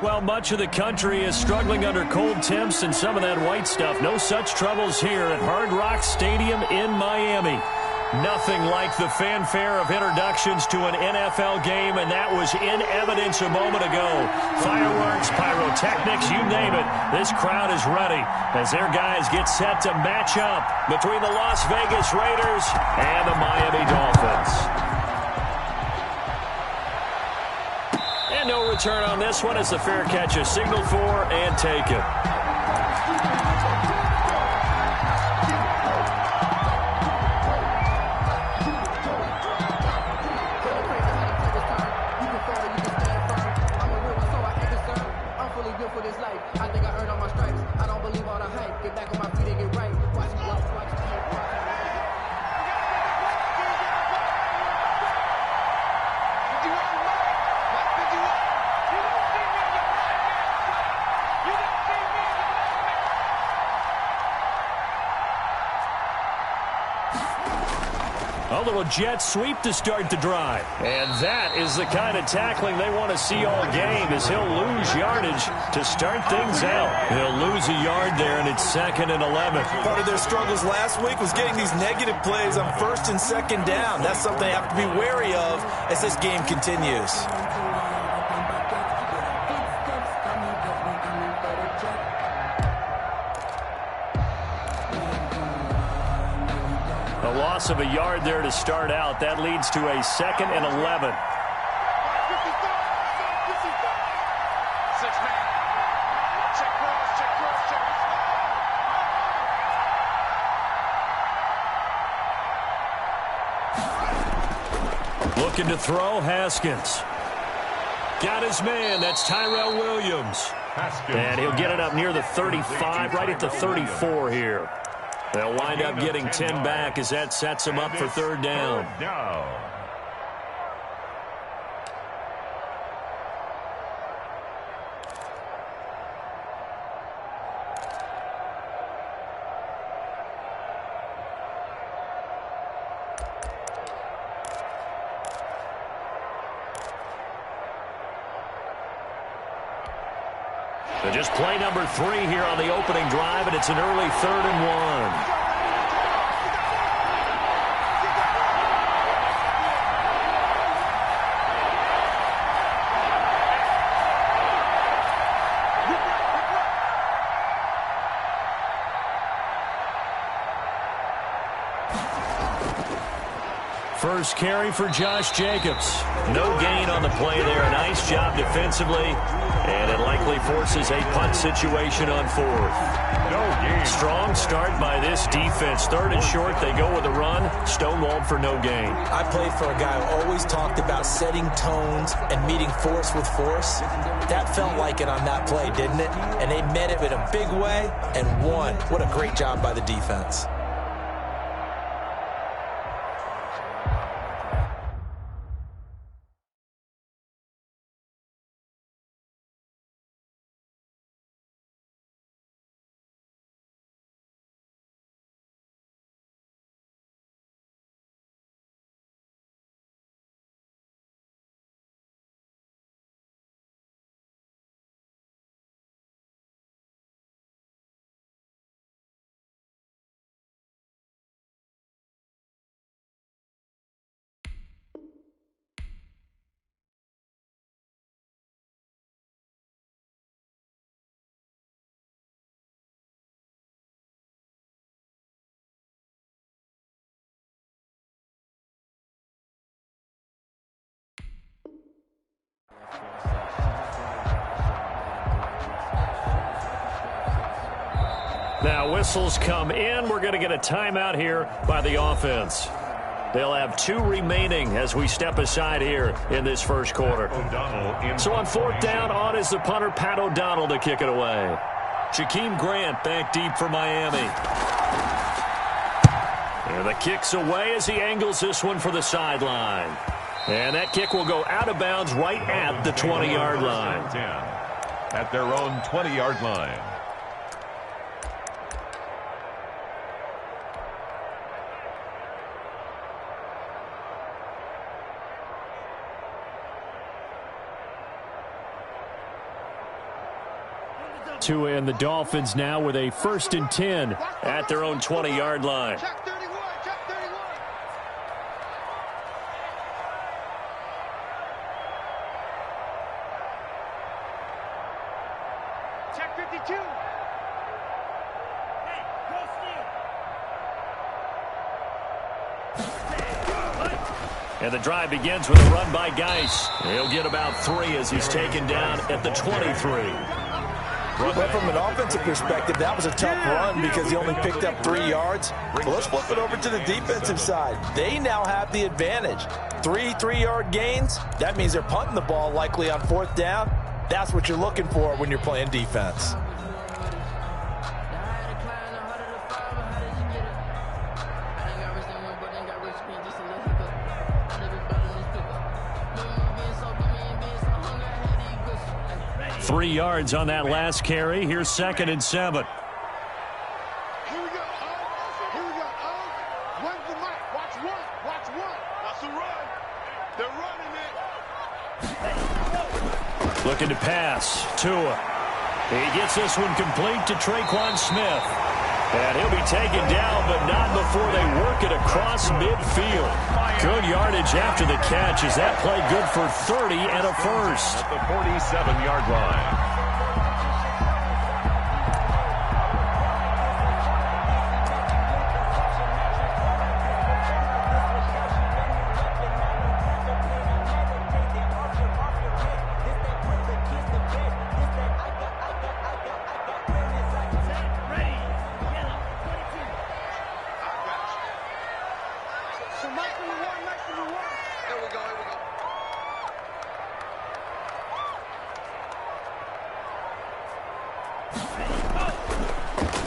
Well, much of the country is struggling under cold temps and some of that white stuff. No such troubles here at Hard Rock Stadium in Miami. Nothing like the fanfare of introductions to an NFL game, and that was in evidence a moment ago. Fireworks, pyrotechnics, you name it. This crowd is ready as their guys get set to match up between the Las Vegas Raiders and the Miami Dolphins. And no return on this one as the fair catch is signaled for and taken. A little jet sweep to start the drive. And that is the kind of tackling they want to see all game, as he'll lose yardage to start things out. He'll lose a yard there, and it's 2nd and 11. Part of their struggles last week was getting these negative plays on 1st and 2nd down. That's something they have to be wary of as this game continues. Loss of a yard there to start out. That leads to a 2nd and 11. Looking to throw, Haskins. Got his man. That's Tyrell Williams. And he'll get it up near the 35, right at the 34 here. They'll wind up getting 10 back as that sets them up for 3rd down. So just play number 3 here on the opening drive, and it's an early 3rd and 1. First carry for Josh Jacobs. No gain on the play there. A nice job defensively. And it likely forces a punt situation on 4th. No gain. Strong start by this defense. 3rd and short, they go with a run. Stonewalled for no gain. I played for a guy who always talked about setting tones and meeting force with force. That felt like it on that play, didn't it? And they met it in a big way and won. What a great job by the defense. Now whistles come in. We're going to get a timeout here by the offense. They'll have 2 remaining as we step aside here in this first quarter. So on 4th down, on is the punter, Pat O'Donnell, to kick it away. Jakeem Grant back deep for Miami. And the kick's away as he angles this one for the sideline. And that kick will go out of bounds right at the 20-yard line. At their own 20-yard line. Tua and the Dolphins now with a 1st and 10 at their own 20-yard line. Check 31, check 31. Check 52. Hey, go steal. And the drive begins with a run by Geis. He'll get about 3 as he's taken down at the 23. Well, from an offensive perspective, that was a tough run because he only picked up 3 yards. Well, let's flip it over to the defensive side. They now have the advantage. 3 3-yard gains. That means they're punting the ball likely on 4th down. That's what you're looking for when you're playing defense. Three yards on that last carry. Here's 2nd and 7. Here we go. Here we go. Run the mic. Watch one. Watch one. That's a run. They're running it. Looking to pass. Tua. He gets this one complete to Traquan Smith. And he'll be taken down, but not before they work it across midfield. Good yardage after the catch. Is that play good for 30 and a first? At the 47-yard line.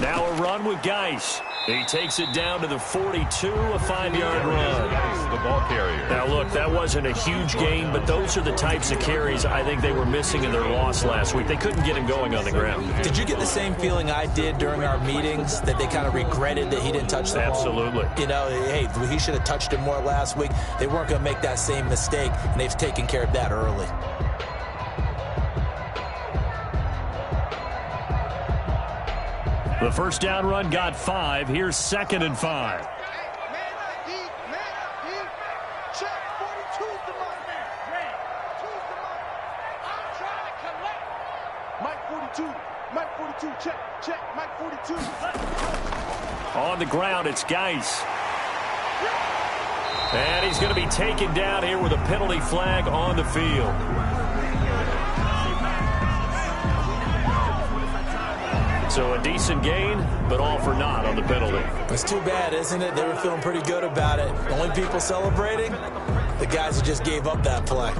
Now a run with Geis. He takes it down to the 42, a 5-yard run. The ball carrier. Now, look, that wasn't a huge gain, but those are the types of carries I think they were missing in their loss last week. They couldn't get him going on the ground. Did you get the same feeling I did during our meetings, that they kind of regretted that he didn't touch the ball? Absolutely. You know, hey, he should have touched it more last week. They weren't going to make that same mistake, and they've taken care of that early. The first down run got 5. Here's 2nd and 5. Man up deep. Check 42's the mark. Red. 2's the mark. I'm trying to collect. Mike 42. Mike 42. Check. Mike 42. On the ground, it's Geis. And he's going to be taken down here with a penalty flag on the field. So a decent gain, but all for naught on the penalty. It's too bad, isn't it? They were feeling pretty good about it. The only people celebrating, the guys who just gave up that play.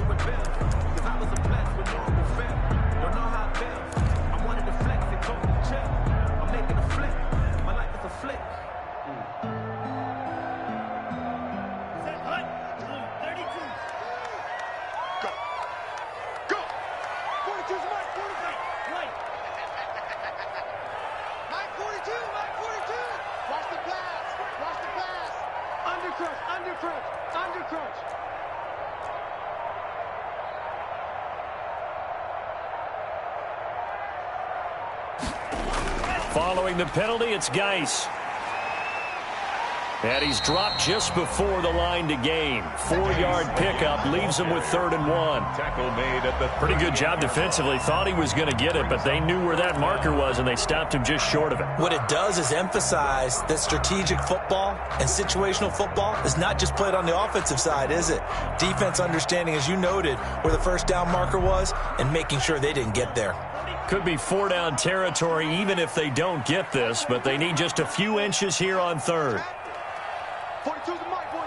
Undercrunch. Following the penalty, it's Geis. And he's dropped just before the line to gain. 4-yard pickup leaves him with 3rd and 1. Tackle made at the Pretty good job defensively. Thought he was going to get it, but they knew where that marker was, and they stopped him just short of it. What it does is emphasize that strategic football and situational football is not just played on the offensive side, is it? Defense understanding, as you noted, where the first down marker was and making sure they didn't get there. Could be 4-down territory even if they don't get this, but they need just a few inches here on 3rd. 42's the mic, boy.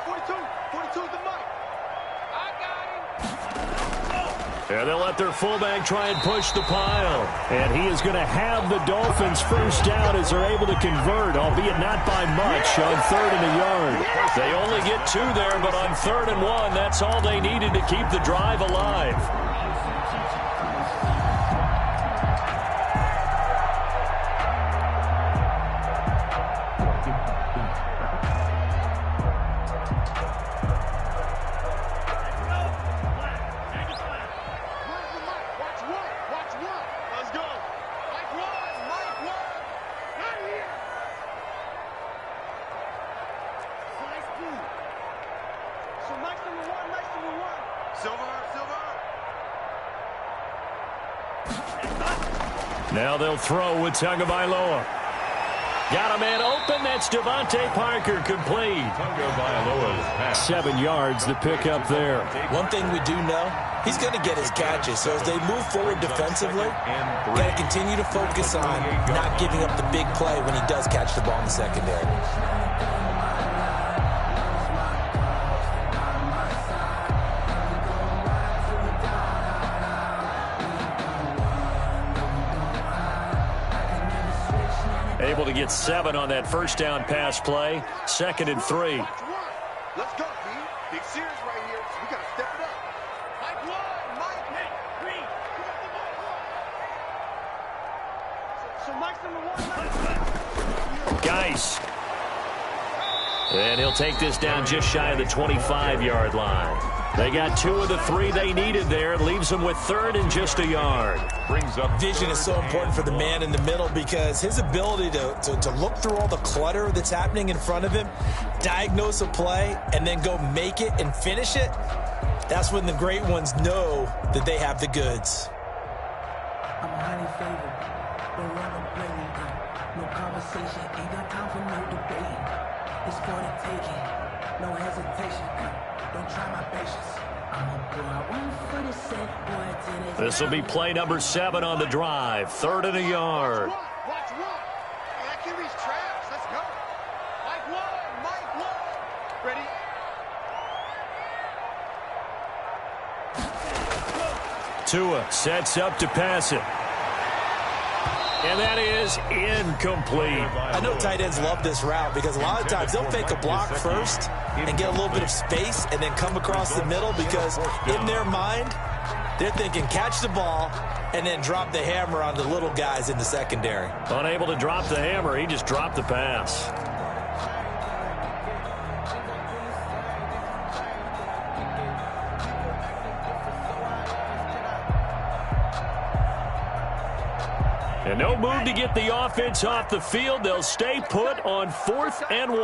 42's the mic. I got him. And they'll let their fullback try and push the pile. And he is going to have the Dolphins first down as they're able to convert, albeit not by much, on 3rd and a yard. They only get 2 there, but on 3rd and 1, that's all they needed to keep the drive alive. Watch one. Let's go. Mike, run. Now they'll throw with Tagovailoa. Got a man open. That's Devontae Parker complete. 7 yards the pick up there. One thing we do know, he's going to get his catches. So as they move forward defensively, got to continue to focus on not giving up the big play when he does catch the ball in the secondary. Able to get 7 on that first down pass play. 2nd and 3. Let's go, B. Big series right here. So we got to step it up. Mike 1, Mike, Green. So Mike's number 1. Geis. And he'll take this down just shy of the 25-yard line. They got 2 of the 3 they needed there. Leaves them with 3rd and just a yard. Vision is so important for the man in the middle because his ability to look through all the clutter that's happening in front of him, diagnose a play, and then go make it and finish it, that's when the great ones know that they have the goods. I'm highly favored. Don't run a play. No conversation. Ain't got time for no debating. It's for the taking. No hesitation. Don't try my patience. This will be play number 7 on the drive. 3rd and a yard. Watch 1. That QB's trash. Let's go. Mike 1. Tua sets up to pass it. And that is incomplete. I know tight ends love this route because a lot of times they'll fake a block first and get a little bit of space and then come across the middle because in their mind, they're thinking catch the ball and then drop the hammer on the little guys in the secondary. Unable to drop the hammer, he just dropped the pass. And no move to get the offense off the field. They'll stay put on 4th and 1.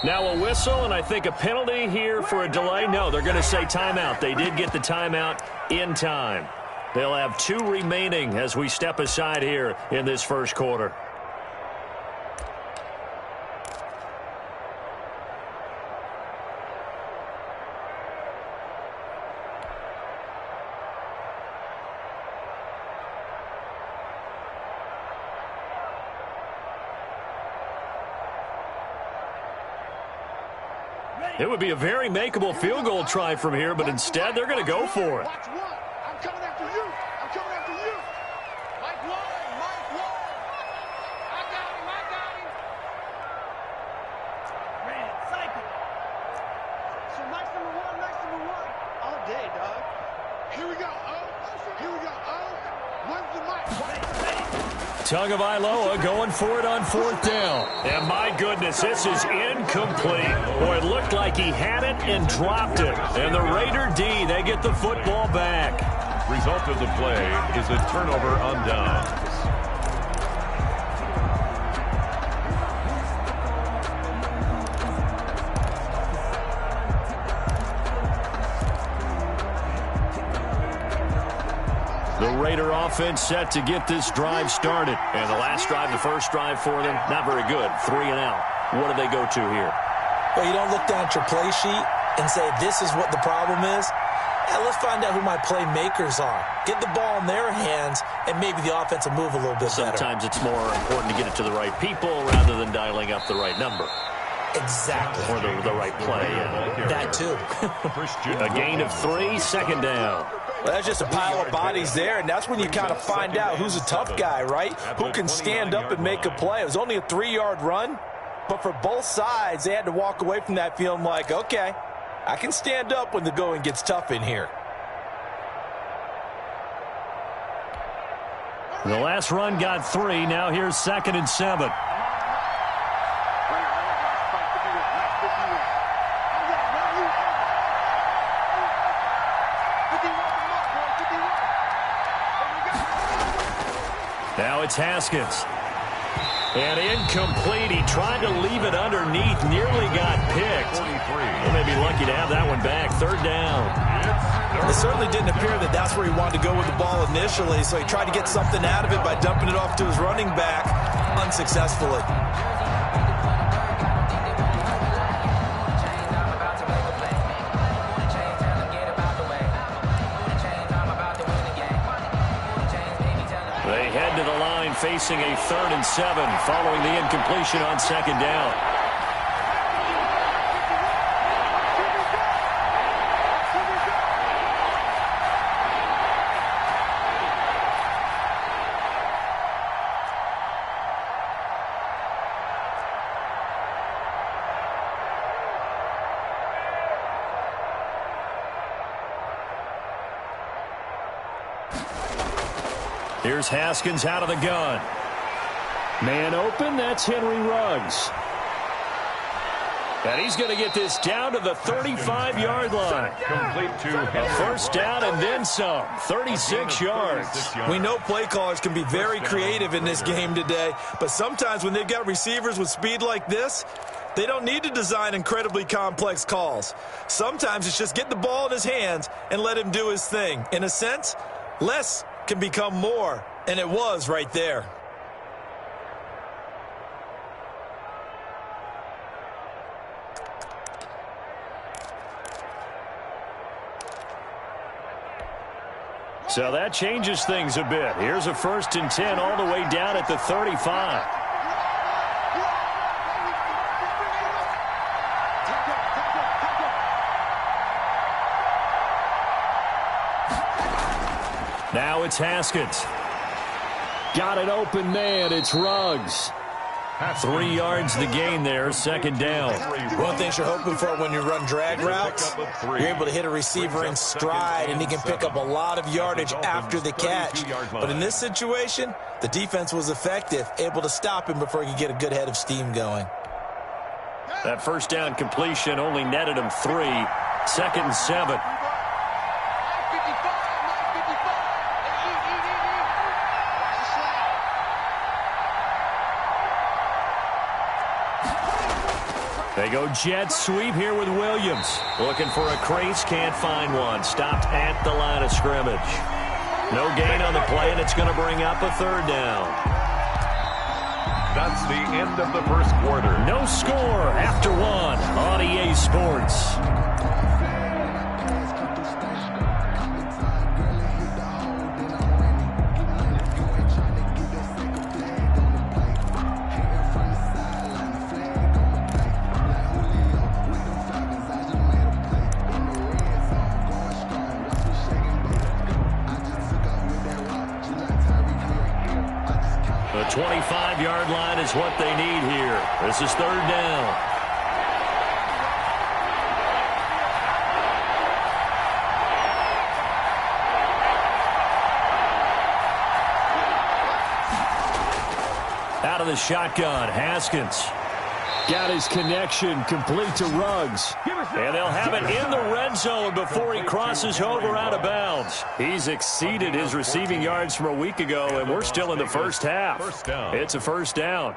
Now a whistle, and I think a penalty here for a delay. No, they're going to say timeout. They did get the timeout in time. They'll have 2 remaining as we step aside here in this first quarter. It would be a very makeable field goal try from here, but instead they're going to go for it. Watch 1. I'm coming after you. I'm coming after you. Mike 1. I got him. Ran it. Cycle. So Mike's number 1. All day, dog. Here we go. Where's the Mike? Tagovailoa going for it on 4th down. And my goodness, this is incomplete. Boy, it looked like he had it and dropped it. And the Raider D, they get the football back. Result of the play is a turnover on downs. The Raider offense set to get this drive started. And the last drive, the first drive for them, not very good. 3 and out. What do they go to here? Well, you don't look down at your play sheet and say, this is what the problem is. Let's find out who my playmakers are. Get the ball in their hands, and maybe the offense will move a little bit better. Sometimes it's more important to get it to the right people rather than dialing up the right number. Exactly. Or the right play. Yeah. That too. A gain of 3, 2nd down. Well, that's just a pile of bodies there, and that's when you kind of find out who's a tough guy, right? Who can stand up and make a play. It was only a 3-yard run, but for both sides, they had to walk away from that feeling like, okay, I can stand up when the going gets tough in here. The last run got 3. Now here's 2nd and 7. Now it's Haskins. And incomplete. He tried to leave it underneath. Nearly got picked. They may be lucky to have that one back. Third down. It certainly didn't appear that that's where he wanted to go with the ball initially, so he tried to get something out of it by dumping it off to his running back unsuccessfully. They head to the line facing a 3rd and 7 following the incompletion on 2nd down. Here's Haskins out of the gun. Man open, that's Henry Ruggs. And he's going to get this down to the 35-yard line. Complete to A first down and then some. 36 yards. We know play callers can be very creative in this game today, but sometimes when they've got receivers with speed like this, they don't need to design incredibly complex calls. Sometimes it's just get the ball in his hands and let him do his thing. In a sense, less can become more, and it was right there. So that changes things a bit. Here's a 1st and 10 all the way down at the 35. Now it's Haskins. Got an open man. It's Ruggs. 3 yards the gain there. 2nd down. One thing you're hoping for when you run drag routes, you're able to hit a receiver in stride, and he can pick up a lot of yardage after the catch. But in this situation, the defense was effective, able to stop him before he could get a good head of steam going. That first down completion only netted him 3. 2nd and 7. They go jet sweep here with Williams. Looking for a crease, can't find one. Stopped at the line of scrimmage. No gain on the play, and it's going to bring up a 3rd down. That's the end of the first quarter. No score after 1 on EA Sports. The 25-yard line is what they need here. This is 3rd down. Out of the shotgun, Haskins. Got his connection complete to Ruggs. And they'll have it in the red zone before he crosses over out of bounds. He's exceeded his receiving yards from a week ago, and we're still in the first half. It's a 1st down.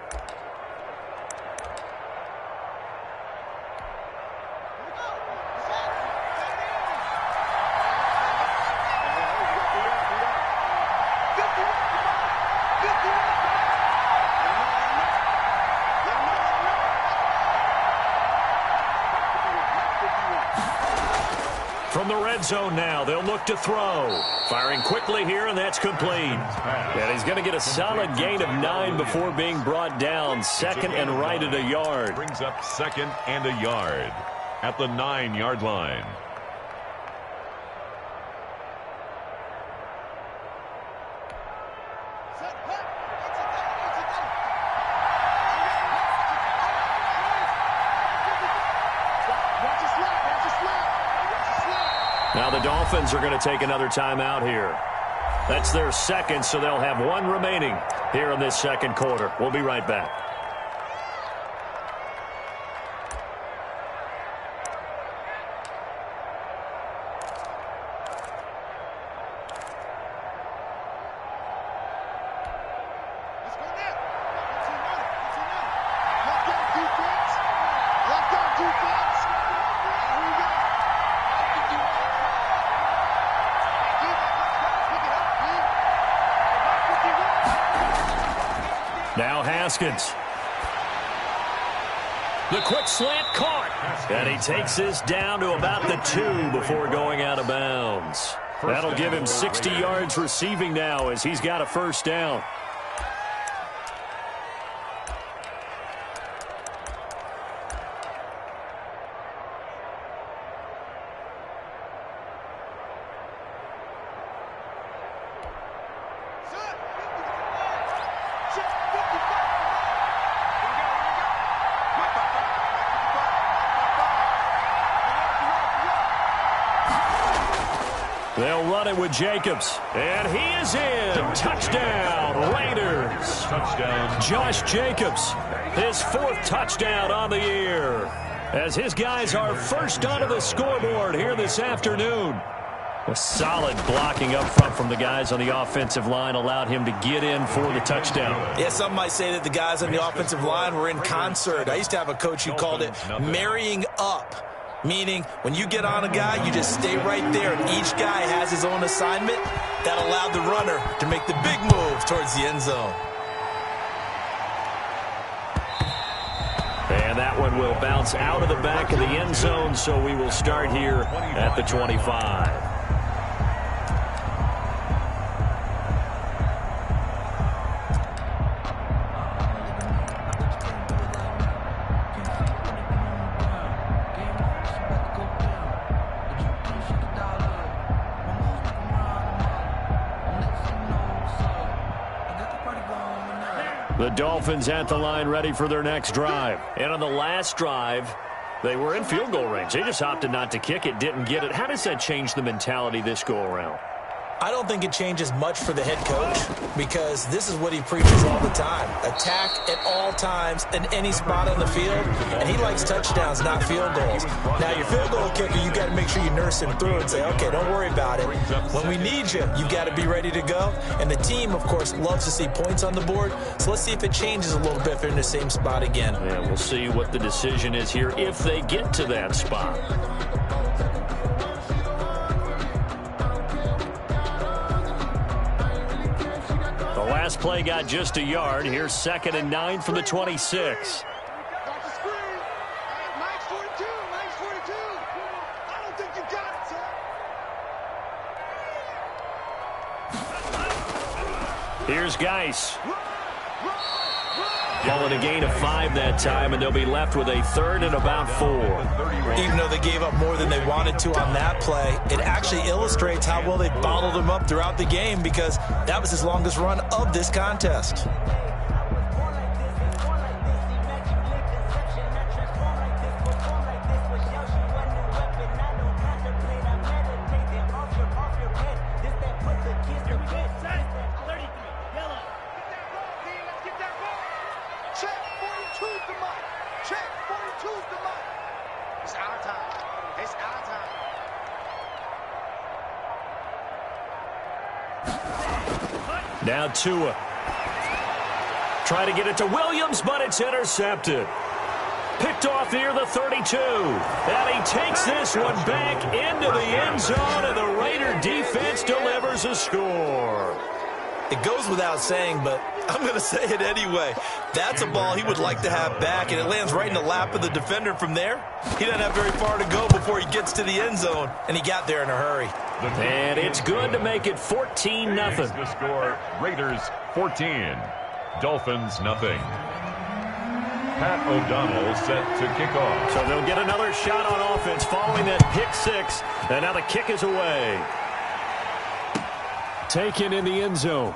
From the red zone now, they'll look to throw. Firing quickly here, and that's complete. And he's going to get a solid gain of 9 before being brought down. 2nd and right at a yard. Brings up 2nd and a yard at the 9-yard line. Now the Dolphins are going to take another timeout here. That's their 2nd, so they'll have 1 remaining here in this 2nd quarter. We'll be right back. Now Haskins. The quick slant caught. And he takes this down to about the 2 before going out of bounds. That'll give him 60 yards receiving now as he's got a first down. They'll run it with Jacobs. And he is in. Touchdown, Raiders. Touchdown. Josh Jacobs, his 4th touchdown on the year. As his guys are first onto the scoreboard here this afternoon. A solid blocking up front from the guys on the offensive line allowed him to get in for the touchdown. Yeah, some might say that the guys on the offensive line were in concert. I used to have a coach who called it marrying up. Meaning, when you get on a guy, you just stay right there, and each guy has his own assignment. That allowed the runner to make the big move towards the end zone. And that one will bounce out of the back of the end zone, so we will start here at the 25. The Dolphins at the line ready for their next drive. And on the last drive, they were in field goal range. They just opted not to kick it, didn't get it. How does that change the mentality this go-around? I don't think it changes much for the head coach because this is what he preaches all the time. Attack at all times in any spot on the field, and he likes touchdowns, not field goals. Now, your field goal kicker, you got to make sure you nurse him through and say, okay, don't worry about it. When we need you, you got to be ready to go. And the team, of course, loves to see points on the board, so let's see if it changes a little bit if they're in the same spot again. Yeah, we'll see what the decision is here if they get to that spot. Last play got just a yard. Here's 2nd and 9 from the 26. Here's Geis. Calling a gain of 5 that time, and they'll be left with a 3rd and about 4. Even though they gave up more than they wanted to on that play, it actually illustrates how well they bottled him up throughout the game because that was his longest run of this contest. Now Tua. Try to get it to Williams, but it's intercepted. Picked off near the 32. And he takes this one back into the end zone, and the Raider defense delivers a score. It goes without saying, but I'm going to say it anyway. That's a ball he would like to have back, and it lands right in the lap of the defender from there. He doesn't have very far to go before he gets to the end zone, and he got there in a hurry. And it's good to make it 14-0. The score, Raiders 14, Dolphins nothing. Pat O'Donnell set to kick off. So they'll get another shot on offense following that pick 6, and now the kick is away. Taken in the end zone.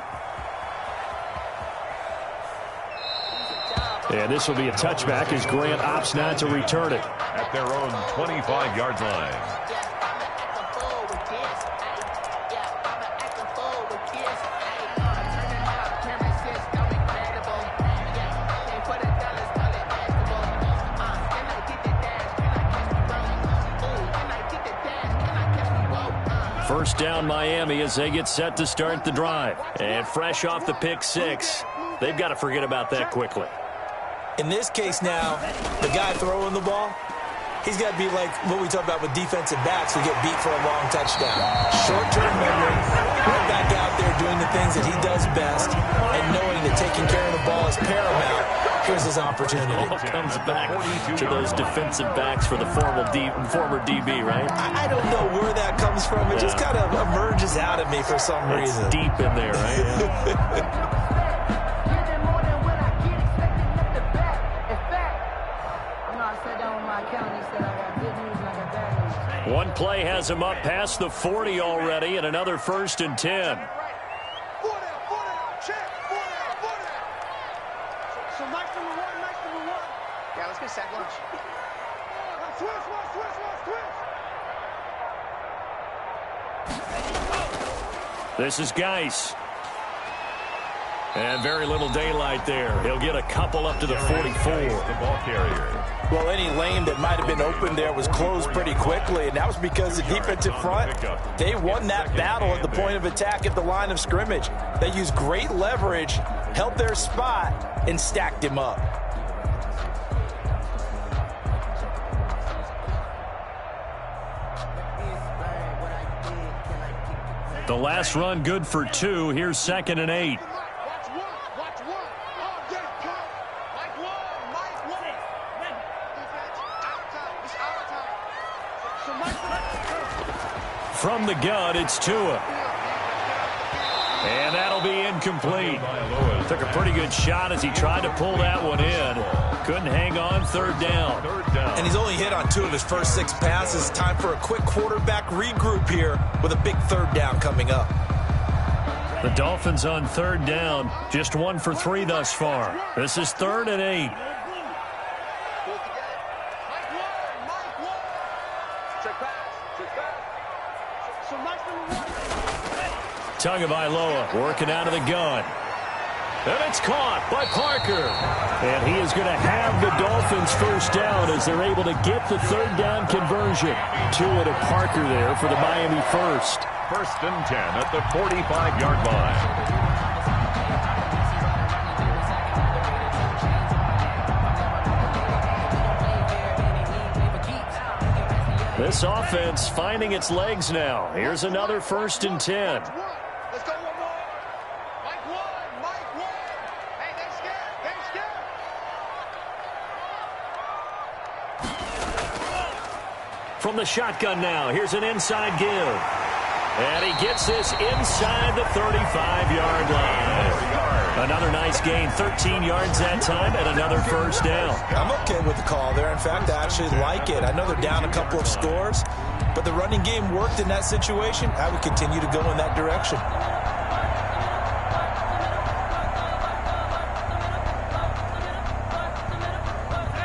And this will be a touchback as Grant opts not to return it. At their own 25-yard line. First down Miami as they get set to start the drive. And fresh off the pick 6, they've got to forget about that quickly. In this case now, the guy throwing the ball, he's got to be like what we talk about with defensive backs who get beat for a long touchdown. Short-term memory, right back out there doing the things that he does best, and knowing that taking carry the ball is paramount. Here's his opportunity. Ball comes back to those defensive backs for the former DB, right? I don't know where that comes from. It just kind of emerges out of me for some reason. It's deep in there, right? Yeah. One play has him up past the 40 already, and another 1st and 10. Yeah, let's get sack lunch. This is Geis. And very little daylight there. He'll get a couple up to the 44. The ball carrier. Well, any lane that might have been open there was closed pretty quickly, and that was because the defensive front, they won that battle at the point of attack at the line of scrimmage. They used great leverage, held their spot, and stacked him up. The last run good for 2. Here's 2nd and 8. From the gun, it's Tua. And that'll be incomplete. Took a pretty good shot as he tried to pull that one in. Couldn't hang on. 3rd down. And he's only hit on 2 of his first 6 passes. Time for a quick quarterback regroup here with a big 3rd down coming up. The Dolphins on 3rd down. Just 1 for 3 thus far. This is 3rd and 8. Tagovailoa working out of the gun. And it's caught by Parker. And he is going to have the Dolphins 1st down as they're able to get the 3rd down conversion. Tua to Parker there for the Miami 1st. 1st and 10 at the 45-yard line. This offense finding its legs now. Here's another 1st and 10. Let's go one more. Mike 1. Hey, they're scared. From the shotgun now, here's an inside give. And he gets this inside the 35-yard line. Another nice gain, 13 yards that time, and another 1st down. I'm okay with the call there. In fact, I actually like it. I know they're down a couple of scores, but the running game worked in that situation. I would continue to go in that direction.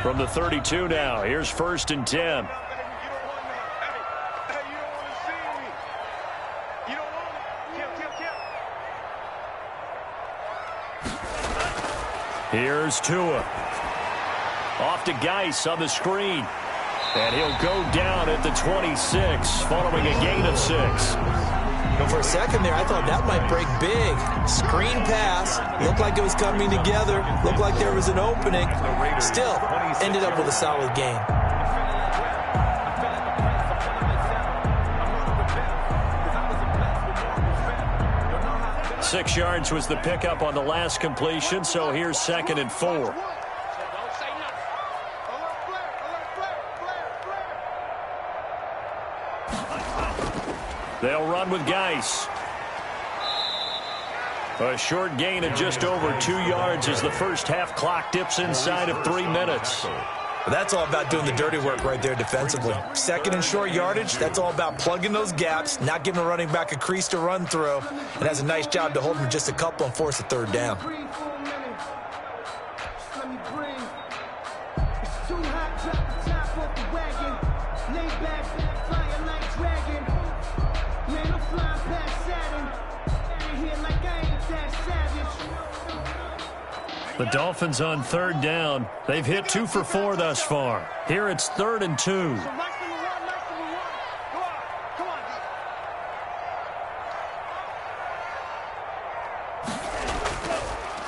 From the 32 now, here's 1st and 10. Here's Tua. Off to Geis on the screen. And he'll go down at the 26 following a gain of 6. But for a second there, I thought that might break big. Screen pass. Looked like it was coming together. Looked like there was an opening. Still, ended up with a solid gain. Six yards was the pickup on the last completion, so here's 2nd and 4. They'll run with Geis. A short gain of just over 2 yards as the 1st half clock dips inside of 3 minutes. But that's all about doing the dirty work right there defensively. 2nd and short yardage, that's all about plugging those gaps, not giving a running back a crease to run through, and has a nice job to hold him just a couple and force a 3rd down. The Dolphins on 3rd down. They've hit 2 for 4 thus far. Here it's 3rd and 2.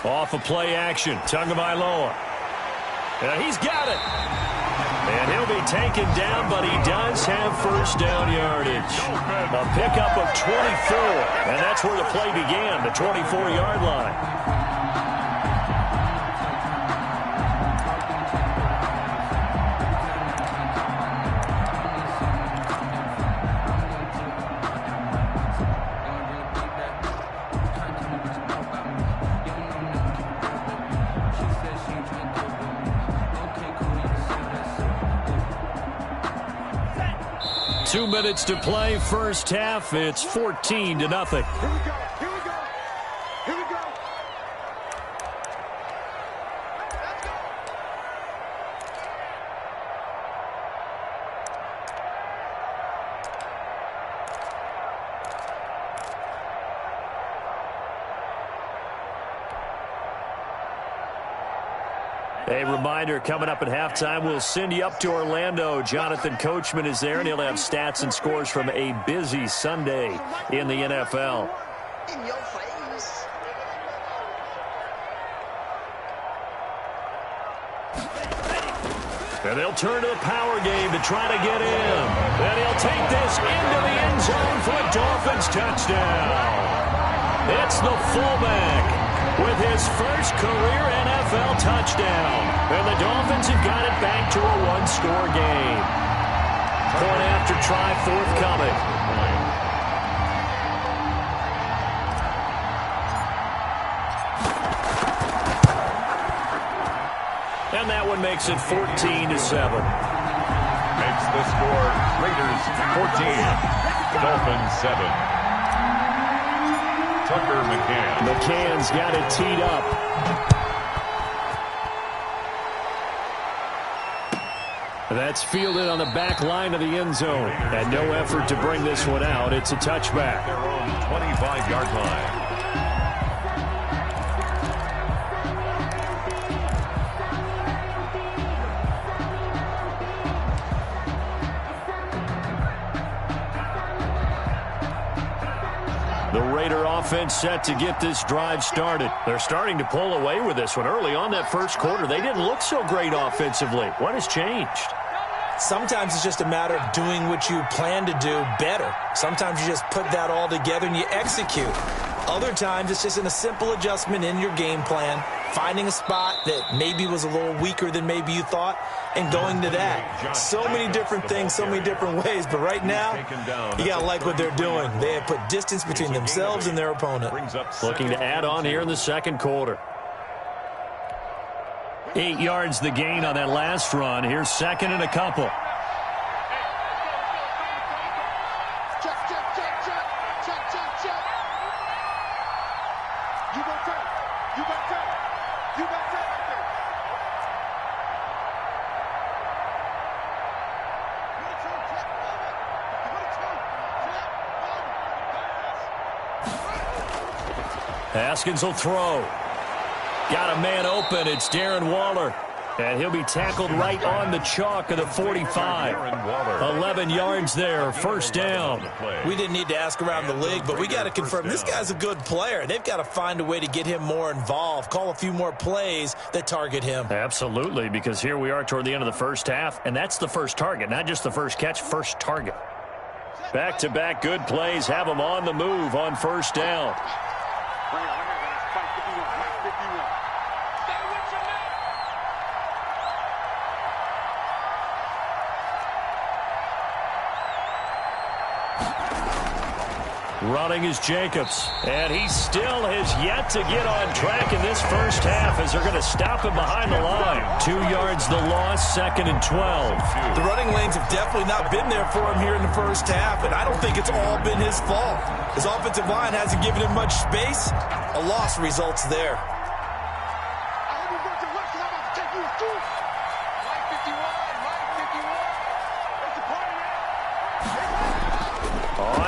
Off of play action. Tagovailoa. He's got it. And he'll be taken down, but he does have 1st down yardage. A pickup of 24. And that's where the play began, the 24-yard line. 2 minutes to play, first half. It's 14-0. Here we go. Here we go. Here we go. Let's go. A reminder, coming up at halftime, we'll send you up to Orlando. Jonathan Coachman is there, and he'll have stats and scores from a busy Sunday in the NFL. In your face. And they'll turn to the power game to try to get in. And he'll take this into the end zone for a Dolphins touchdown. It's the fullback with his first career NFL touchdown. And the Dolphins have got it back to a one-score game. Point after try forthcoming. And that one makes it 14-7. Makes the score Raiders 14, Dolphins 7. Tucker McCann. McCann's got it teed up. That's fielded on the back line of the end zone. And no effort to bring this one out. It's a touchback. Their own 25-yard line. The Raider offense set to get this drive started. They're starting to pull away with this one. Early on that first quarter, they didn't look so great offensively. What has changed? Sometimes it's just a matter of doing what you plan to do better. Sometimes you just put that all together and you execute. Other times it's just in a simple adjustment in your game plan, finding a spot that maybe was a little weaker than maybe you thought, and going to that. So many different things, so many different ways, but right now, you got to like what they're doing. They have put distance between themselves and their opponent. Looking to add on here in the second quarter. 8 yards the gain on that last run. Here's second and a couple. Haskins will throw. Got a man open. It's Darren Waller. And he'll be tackled right on the chalk of the 45. 11 yards there, first down. We didn't need to ask around the league, but we got to confirm this guy's a good player. They've got to find a way to get him more involved, call a few more plays that target him. Absolutely, because here we are toward the end of the first half, and that's the first target, not just the first catch, first target. Back-to-back good plays have them on the move on first down. Running is Jacobs, and he still has yet to get on track in this first half as they're going to stop him behind the line. 2 yards the loss, second and 12. The running lanes have definitely not been there for him here in the first half, and I don't think it's all been his fault. His offensive line hasn't given him much space. A loss results there.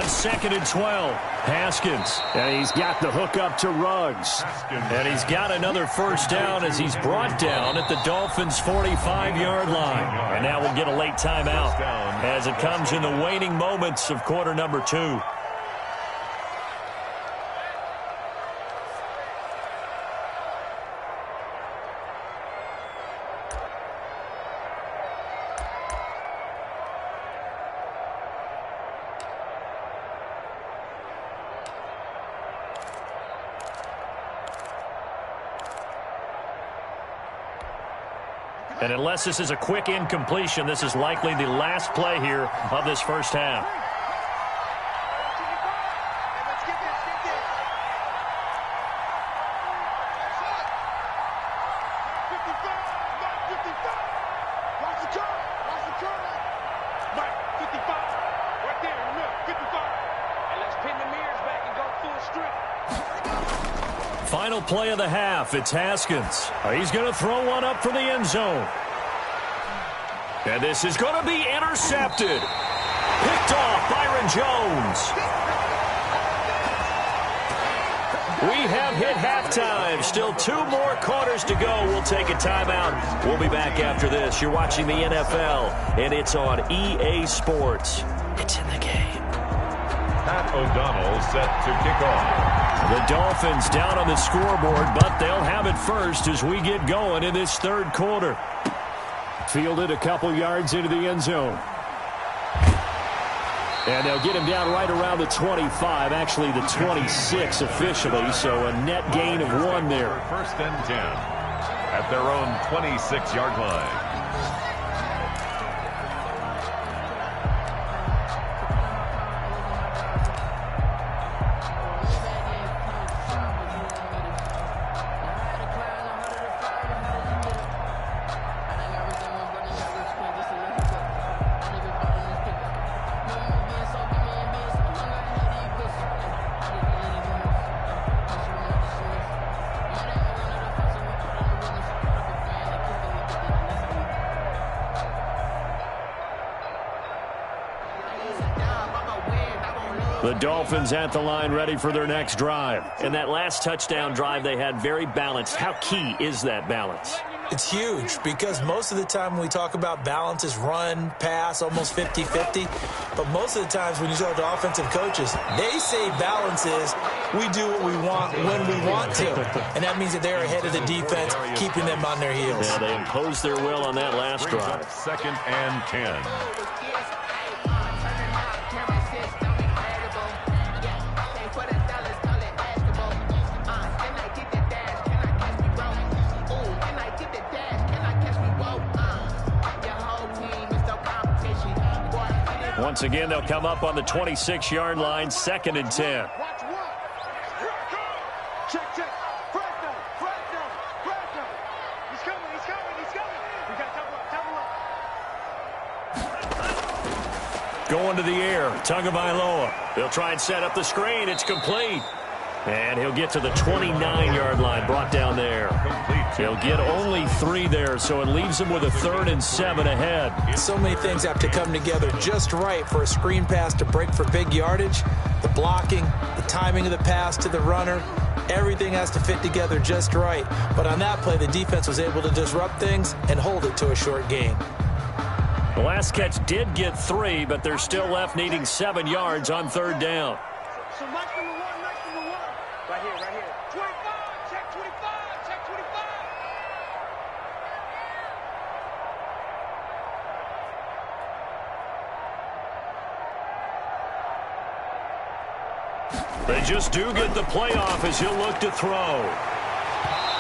Second and 12. Haskins. And he's got the hook up to Ruggs. And he's got another first down as he's brought down at the Dolphins' 45-yard line. And now we'll get a late timeout as it comes in the waning moments of quarter number 2. And unless this is a quick incompletion, this is likely the last play here of this first half. final play of the half. It's Haskins. He's going to throw one up for the end zone. And this is going to be intercepted. Picked off Byron Jones. We have hit halftime. Still 2 more quarters to go. We'll take a timeout. We'll be back after this. You're watching the NFL, and it's on EA Sports. It's in the game. Pat O'Donnell set to kick off. The Dolphins down on the scoreboard, but they'll have it first as we get going in this third quarter. Fielded a couple yards into the end zone. And they'll get him down right around the 25, actually the 26 officially, so a net gain of 1 there. First and 10 at their own 26-yard line. The Dolphins at the line ready for their next drive. And that last touchdown drive they had very balanced. How key is that balance? It's huge because most of the time when we talk about balance is run, pass, almost 50-50. But most of the times when you talk to offensive coaches, they say balance is we do what we want when we want to. And that means that they're ahead of the defense, keeping them on their heels. Yeah, they imposed their will on that last drive. Second and 10. Once again, they'll come up on the 26-yard line, 2nd and 10. Watch one. Here it comes. Check, check. Flag down. He's coming. We got double up. Going to the air, Tagovailoa. They'll try and set up the screen. It's complete. And he'll get to the 29-yard line, brought down there. He'll get only 3 there, so it leaves him with a 3rd and 7 ahead. So many things have to come together just right for a screen pass to break for big yardage. The blocking, the timing of the pass to the runner, everything has to fit together just right. But on that play, the defense was able to disrupt things and hold it to a short gain. The last catch did get 3, but they're still left needing 7 yards on 3rd down. So match number one. Right here. 25, check 25, check 25. They just do get the playoff as he'll look to throw.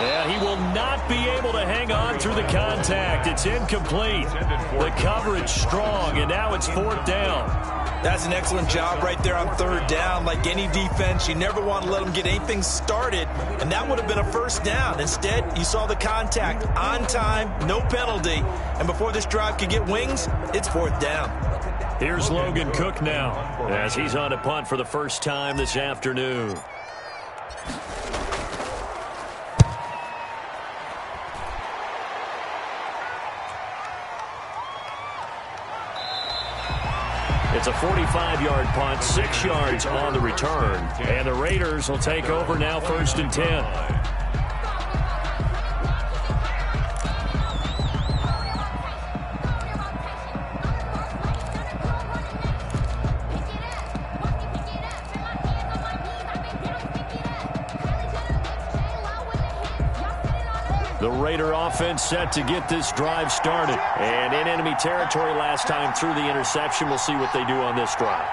Yeah, he will not be able to hang on through the contact. It's incomplete. The coverage strong, and now it's 4th down. That's an excellent job right there on 3rd down. Like any defense, you never want to let them get anything started, and that would have been a 1st down. Instead, you saw the contact on time, no penalty, and before this drive could get wings, it's 4th down. Here's Logan Cook now as he's on a punt for the first time this afternoon. It's a 45-yard punt, 6 yards on the return. And the Raiders will take over now, 1st and 10. The Raider offense set to get this drive started. And in enemy territory last time through the interception. We'll see what they do on this drive.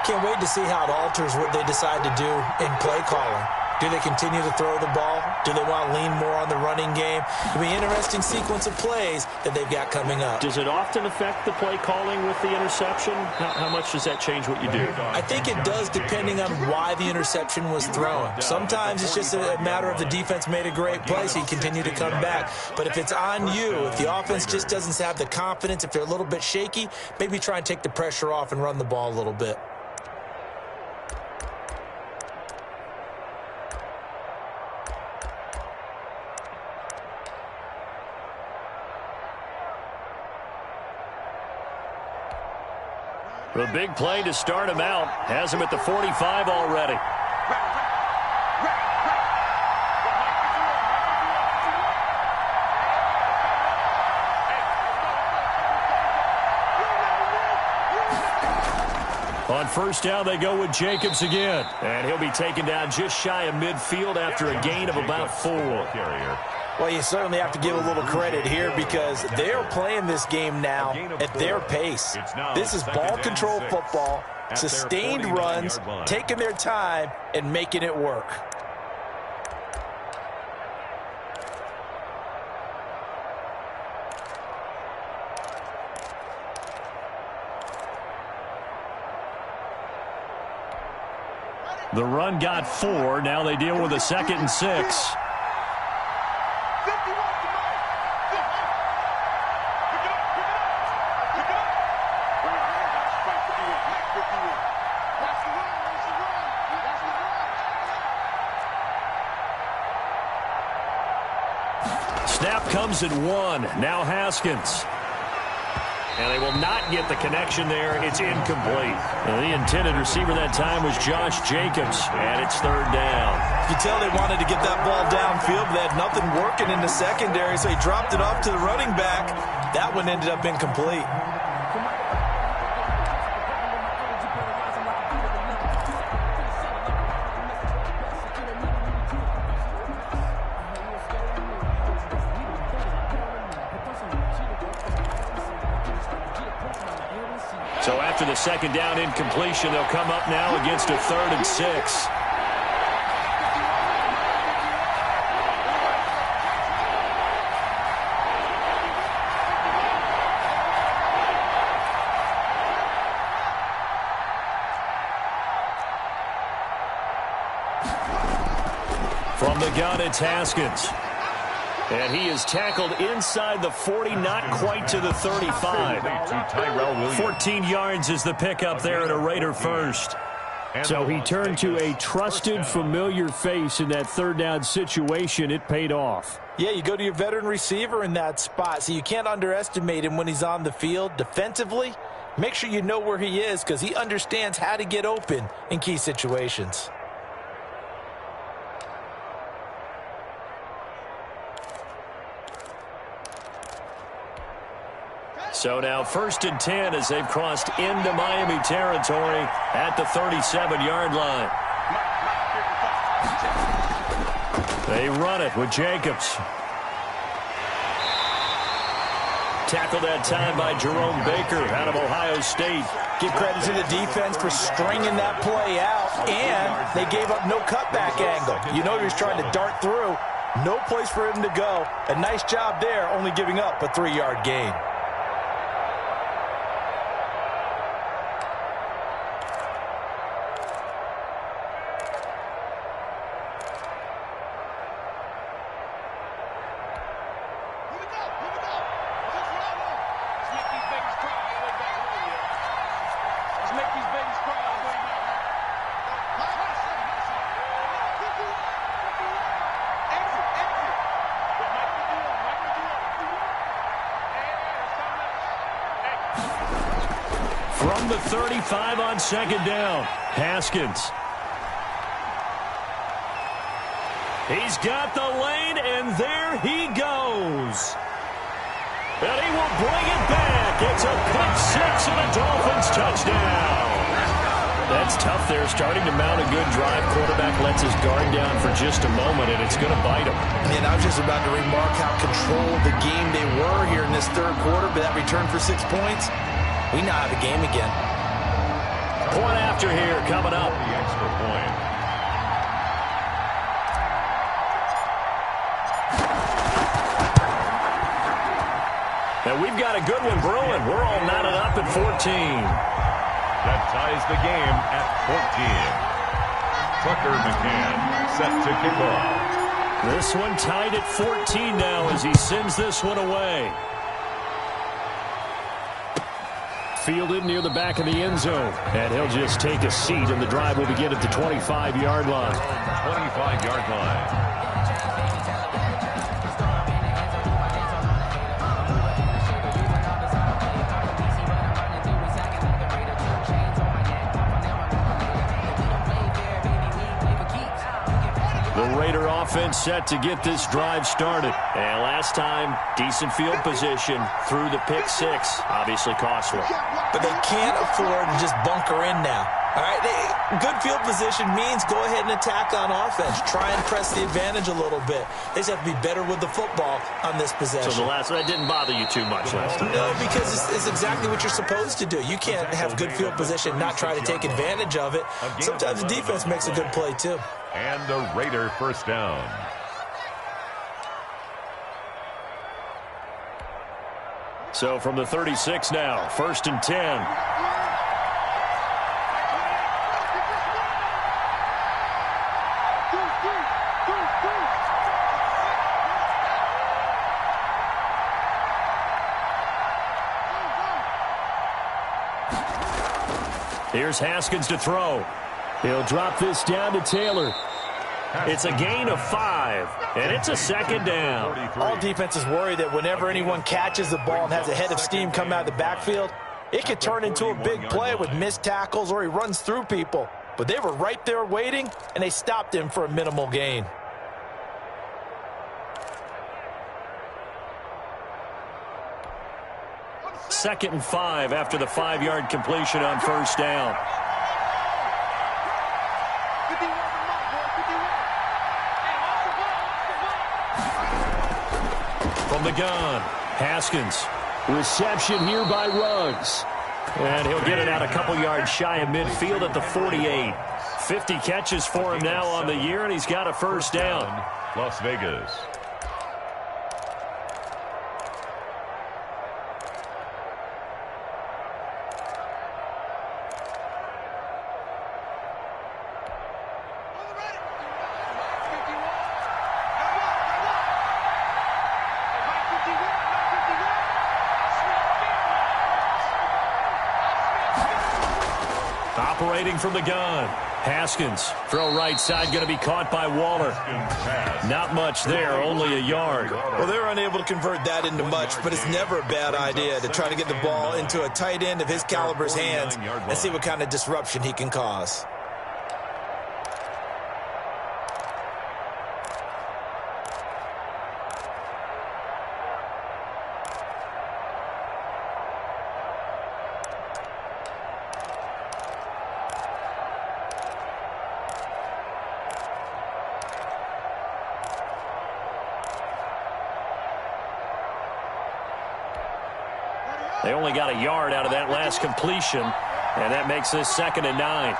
Can't wait to see how it alters what they decide to do in play calling. Do they continue to throw the ball? Do they want to lean more on the running game? It'll be an interesting sequence of plays that they've got coming up. Does it often affect the play calling with the interception? How much does that change what you do? I think it does depending on why the interception was thrown. Sometimes it's just a matter of the defense made a great play, so you continue to come back. But if it's on you, if the offense just doesn't have the confidence, if they're a little bit shaky, maybe try and take the pressure off and run the ball a little bit. The big play to start him out has him at the 45 already. On first down, they go with Jacobs again. And he'll be taken down just shy of midfield after a gain of about 4. Well, you certainly have to give a little credit here because they're playing this game now at their pace. This is ball control football, sustained runs, taking their time, and making it work. The run got 4. Now they deal with a 2nd and 6. Snap comes at 1. Now Haskins. And they will not get the connection there. It's incomplete. Well, the intended receiver that time was Josh Jacobs, and it's 3rd down. You can tell they wanted to get that ball downfield, but they had nothing working in the secondary, so he dropped it off to the running back. That one ended up incomplete. So after the 2nd down incompletion, they'll come up now against a 3rd and 6. From the gun, it's Haskins. And he is tackled inside the 40, not quite to the 35. 14 yards is the pickup there at a Raider first. So he turned to a trusted, familiar face in that 3rd down situation. It paid off. Yeah, you go to your veteran receiver in that spot, so you can't underestimate him when he's on the field. Defensively, make sure you know where he is because he understands how to get open in key situations. So now 1st and 10 as they've crossed into Miami territory at the 37-yard line. They run it with Jacobs. Tackled that time by Jerome Baker out of Ohio State. Give credit to the defense for stringing that play out, and they gave up no cutback angle. You know he was trying to dart through. No place for him to go. A nice job there, only giving up a 3-yard gain. From the 35 on 2nd down, Haskins. He's got the lane, and there he goes. And he will bring it back. It's a pick 6 and a Dolphins touchdown. That's tough there, starting to mount a good drive. Quarterback lets his guard down for just a moment, and it's going to bite him. And I was just about to remark how controlled the game they were here in this 3rd quarter, but that return for 6 points, we now have a game again. Point after here coming up. The extra point. And we've got a good one brewing. We're all knotted up at 14. That ties the game at 14. Tucker McCann set to kick off. This one tied at 14 now as he sends this one away. Fielded near the back of the end zone. And he'll just take a seat, and the drive will begin at the 25-yard line. 25-yard line. Raider offense set to get this drive started. And last time, decent field position through the pick six. Obviously costly. But they can't afford to just bunker in now. All right, good field position means go ahead and attack on offense. Try and press the advantage a little bit. They just have to be better with the football on this possession. So that didn't bother you too much last time? No, because it's exactly what you're supposed to do. You can't have good field position and not try to take advantage of it. Sometimes the defense makes a good play, too. And the Raider first down. So from the 36 now, 1st and 10. Here's Haskins to throw. He'll drop this down to Taylor. It's a gain of 5, and it's a 2nd down. All defenses worry that whenever anyone catches the ball and has a head of steam come out of the backfield, it could turn into a big play with missed tackles or he runs through people. But they were right there waiting, and they stopped him for a minimal gain. Second and 5 after the 5-yard completion on 1st down. From the gun, Haskins. Reception here by Ruggs. And he'll get it out a couple yards shy of midfield at the 48. 50 catches for him now on the year, and he's got a 1st down. Las Vegas. Operating from the gun. Haskins, throw right side, going to be caught by Waller. Not much there, only a yard. Well, they're unable to convert that into much, but it's never a bad idea to try to get the ball into a tight end of his caliber's hands and see what kind of disruption he can cause. They only got a yard out of that last completion, and that makes this 2nd and 9.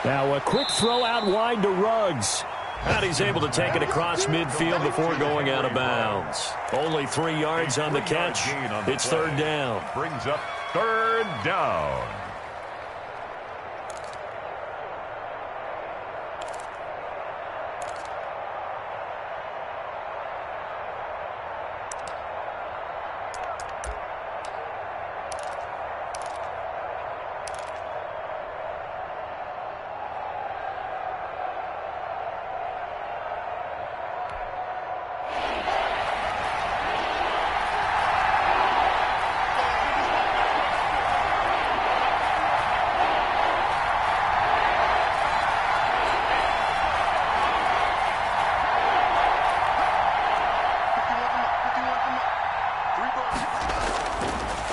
Now a quick throw out wide to Ruggs. And he's able to take it across midfield before going out of bounds. Only 3 yards on the catch. It's 3rd down. Brings up 3rd down.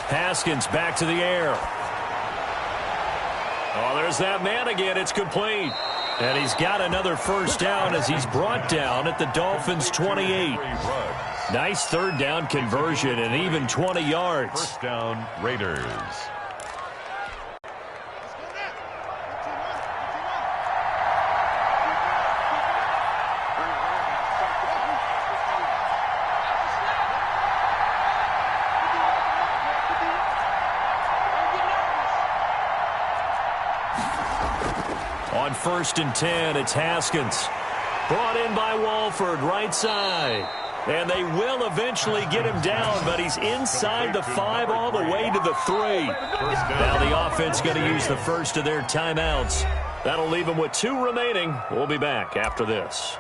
Haskins back to the air. Oh, there's that man again. It's complete. And he's got another 1st down as he's brought down at the Dolphins' 28. Nice 3rd down conversion and even 20 yards. 1st down, Raiders. On 1st and 10, it's Haskins. Brought in by Walford, right side. And they will eventually get him down, but he's inside the 5 all the way to the 3. Now the offense going to use the first of their timeouts. That'll leave them with 2 remaining. We'll be back after this.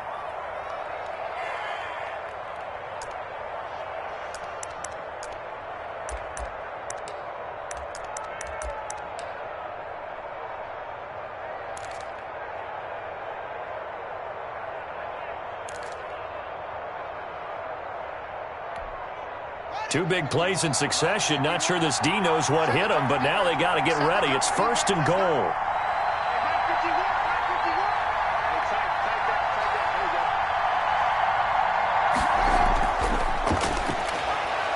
Two big plays in succession. Not sure this D knows what hit him, but now they got to get ready. It's 1st and goal.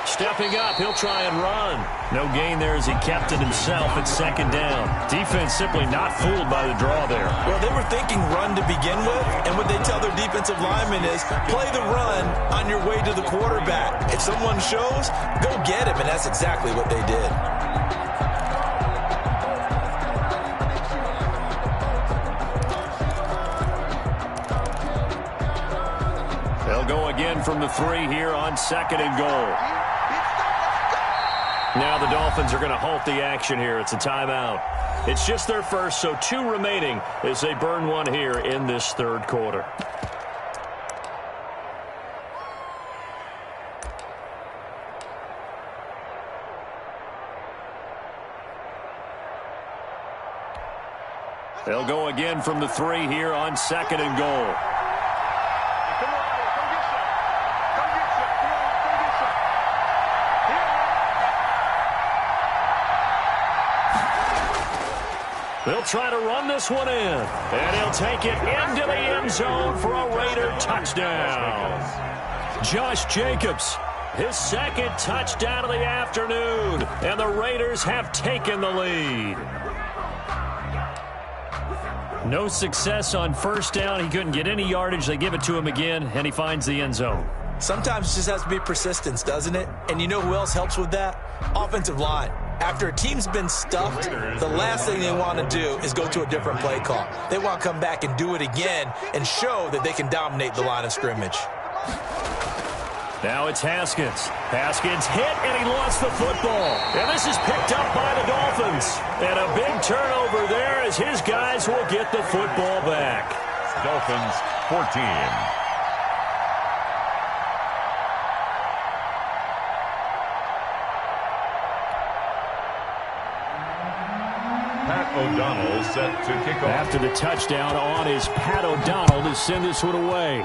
Stepping up, he'll try and run. No gain there as he kept it himself at 2nd down. Defense simply not fooled by the draw there. Well, they were thinking run to begin with, and what they tell their defensive linemen is play the run on your way to the quarterback. If someone shows, go get him, and that's exactly what they did. They'll go again from the 3 here on 2nd and goal. Now the Dolphins are going to halt the action here. It's a timeout. It's just their first, so 2 remaining as they burn one here in this 3rd quarter. They'll go again from the 3 here on 2nd and goal. They'll try to run this one in, and he'll take it into the end zone for a Raider touchdown. Josh Jacobs, his 2nd touchdown of the afternoon, and the Raiders have taken the lead. No success on 1st down. He couldn't get any yardage. They give it to him again, and he finds the end zone. Sometimes it just has to be persistence, doesn't it? And you know who else helps with that? Offensive line. After a team's been stuffed, the last thing they want to do is go to a different play call. They want to come back and do it again and show that they can dominate the line of scrimmage. Now it's Haskins. Haskins hit, and he lost the football. And this is picked up by the Dolphins. And a big turnover there as his guys will get the football back. Dolphins 14. O'Donnell set to kick off. After the touchdown on is Pat O'Donnell to send this one away.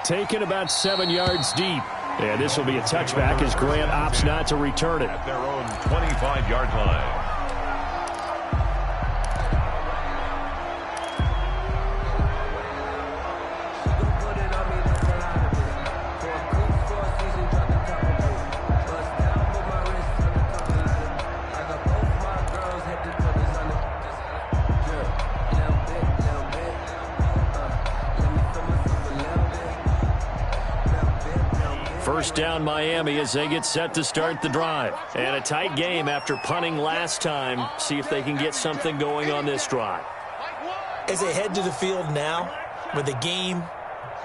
Taken about 7 yards deep. And this will be a touchback as Grant opts not to return it. At their own 25-yard line. First down Miami as they get set to start the drive. And a tight game after punting last time. See if they can get something going on this drive. As they head to the field now, with the game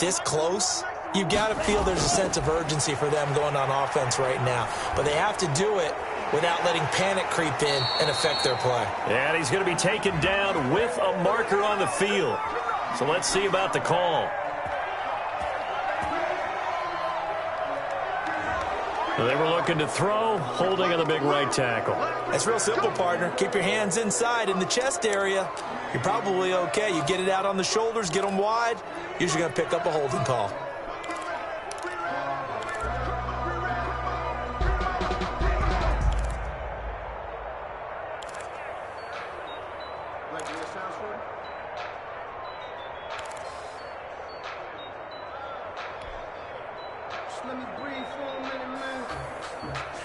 this close, you've got to feel there's a sense of urgency for them going on offense right now. But they have to do it without letting panic creep in and affect their play. And he's going to be taken down with a marker on the field. So let's see about the call. They were looking to throw, holding on the big right tackle. That's real simple, partner. Keep your hands inside in the chest area. You're probably okay. You get it out on the shoulders, get them wide, usually going to pick up a holding call.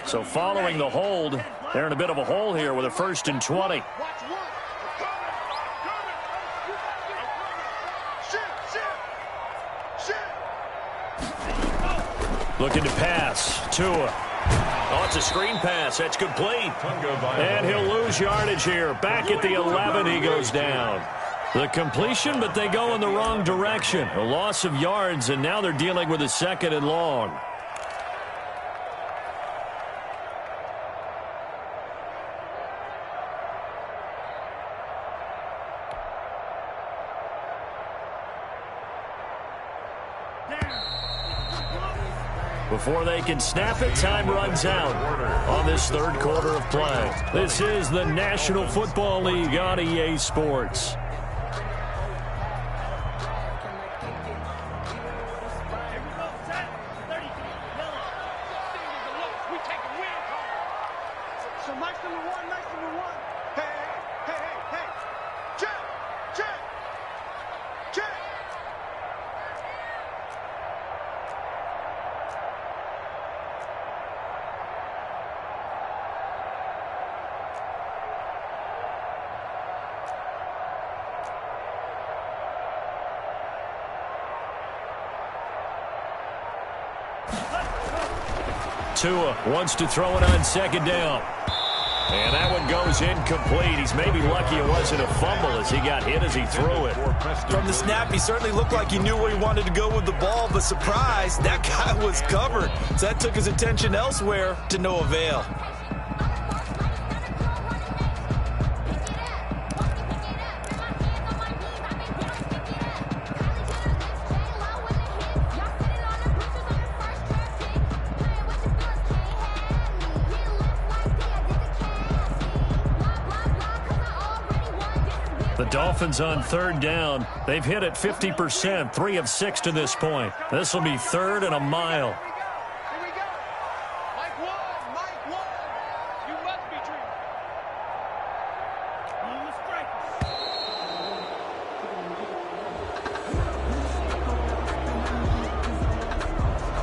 So following the hold, they're in a bit of a hole here with a 1st and 20. Looking to pass. Tua. Oh, it's a screen pass. That's complete. And he'll lose yardage here. Back at the 11, he goes down. The completion, but they go in the wrong direction. A loss of yards, and now they're dealing with a 2nd and long. Before they can snap it, time runs out on this 3rd quarter of play. This is the National Football League on EA Sports. Tua wants to throw it on second down. And that one goes incomplete. He's maybe lucky it wasn't a fumble as he got hit as he threw it. From the snap, he certainly looked like he knew where he wanted to go with the ball, but surprise, that guy was covered. So that took his attention elsewhere to no avail. The Dolphins on third down. They've hit it 50%, 3 of 6 to this point. This will be third and a mile. Here we go. Mike one. You must be dreaming. On the strike.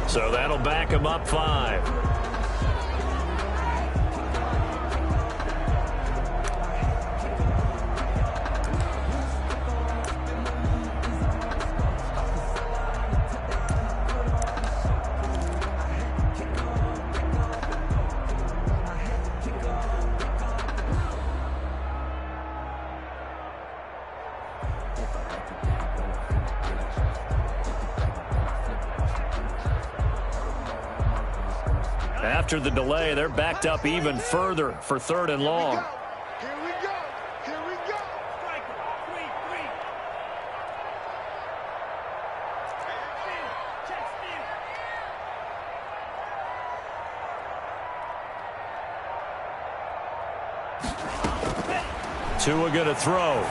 So that'll back him up 5. After the delay, they're backed up even further for third and long. Here we go. Striker, 3-3. Check spin. Tua going to throw.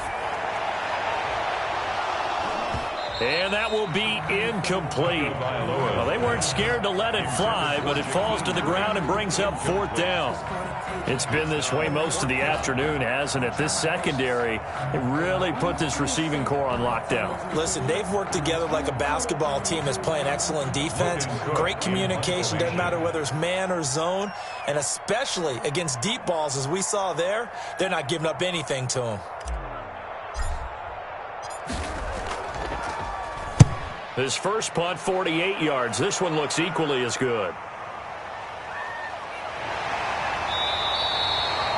And that will be incomplete. Well, they weren't scared to let it fly, but it falls to the ground and brings up fourth down. It's been this way most of the afternoon, hasn't it? This secondary, it really put this receiving core on lockdown. Listen, they've worked together like a basketball team that's playing excellent defense. Great communication, doesn't matter whether it's man or zone. And especially against deep balls, as we saw there, they're not giving up anything to them. His first punt, 48 yards. This one looks equally as good.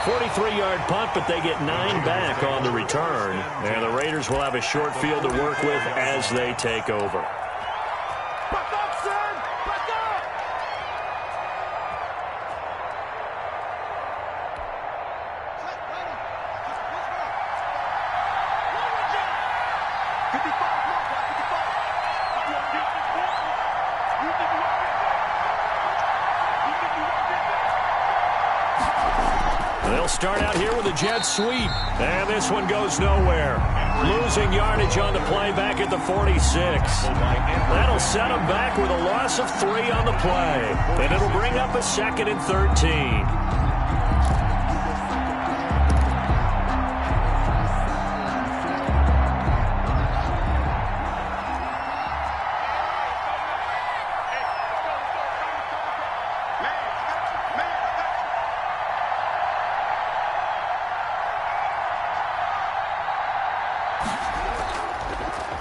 43-yard punt, but they get 9 back on the return. And the Raiders will have a short field to work with as they take over. Back up, son! Back up! Set, ready. Just push back. 55, more, 55. You want to get this ball? You think you want to get this? They'll start out here with a jet sweep. And this one goes nowhere. Losing yardage on the play back at the 46. That'll set them back with a loss of 3 on the play. And it'll bring up a 2nd and 13.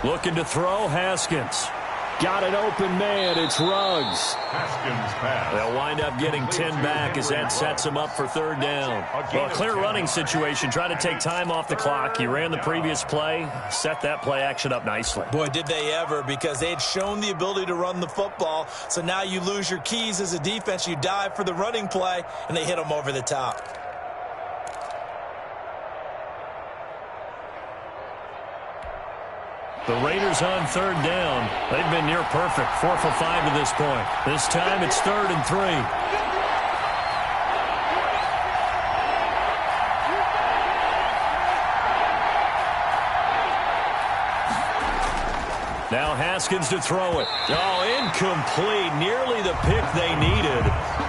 Looking to throw, Haskins. Got an open man, it's Ruggs. Haskins pass. They'll wind up getting 10 back as that sets them up for third down. Well, a clear running situation. Try to take time off the clock. You ran the previous play, set that play action up nicely. Boy, did they ever, because they had shown the ability to run the football. So now you lose your keys as a defense. You dive for the running play, and they hit them over the top. The Raiders on third down. They've been near perfect, 4 for 5 to this point. This time it's 3rd and 3. Now Haskins to throw it. Oh, incomplete. Nearly the pick they needed.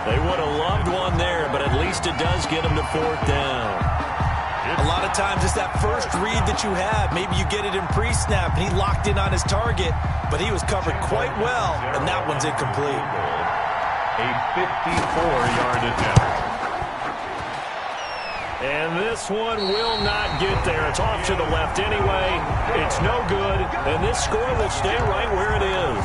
They would have loved one there, but at least it does get them to 4th down. A lot of times it's that first read that you have. Maybe you get it in pre-snap, and he locked in on his target, but he was covered quite well, and that one's incomplete. A 54-yard attempt. And this one will not get there. It's off to the left anyway. It's no good, and this score will stay right where it is.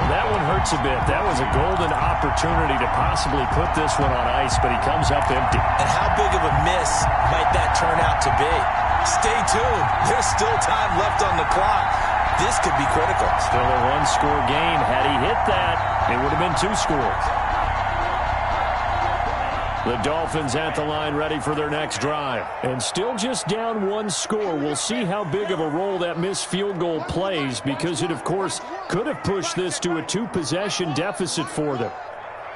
That one hurts a bit. That was a golden opportunity to possibly put this one on ice, but he comes up empty. And how big of a miss might that turn out to be? Stay tuned. There's still time left on the clock. This could be critical. Still a one-score game. Had he hit that, it would have been 2 scores. The Dolphins at the line ready for their next drive. And still just down 1 score. We'll see how big of a role that missed field goal plays, because it, of course, could have pushed this to a 2-possession deficit for them.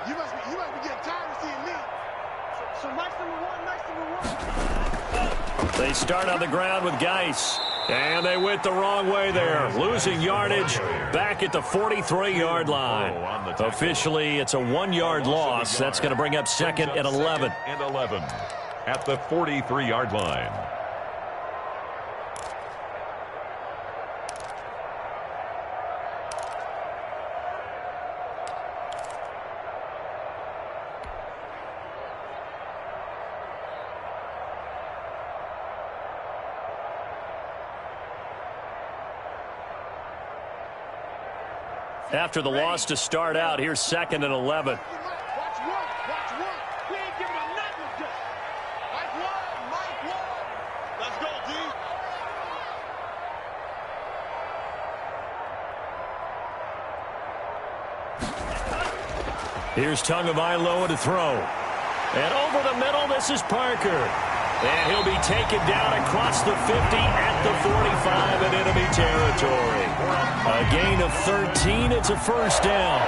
You must be getting tired of seeing me. So nice number one. They start on the ground with Geis. And they went the wrong way there, losing yardage back at the 43-yard line. Officially, it's a 1-yard loss. That's going to bring up 2nd and 11. And 11 at the 43-yard line. After the loss to start out, here's 2nd and 11. Watch one. We ain't giving up nothing just. Mike one. Let's go, D. Here's Tagovailoa to throw. And over the middle, this is Parker. And he'll be taken down across the 50 at the 45 in enemy territory. A gain of 13. It's a first down.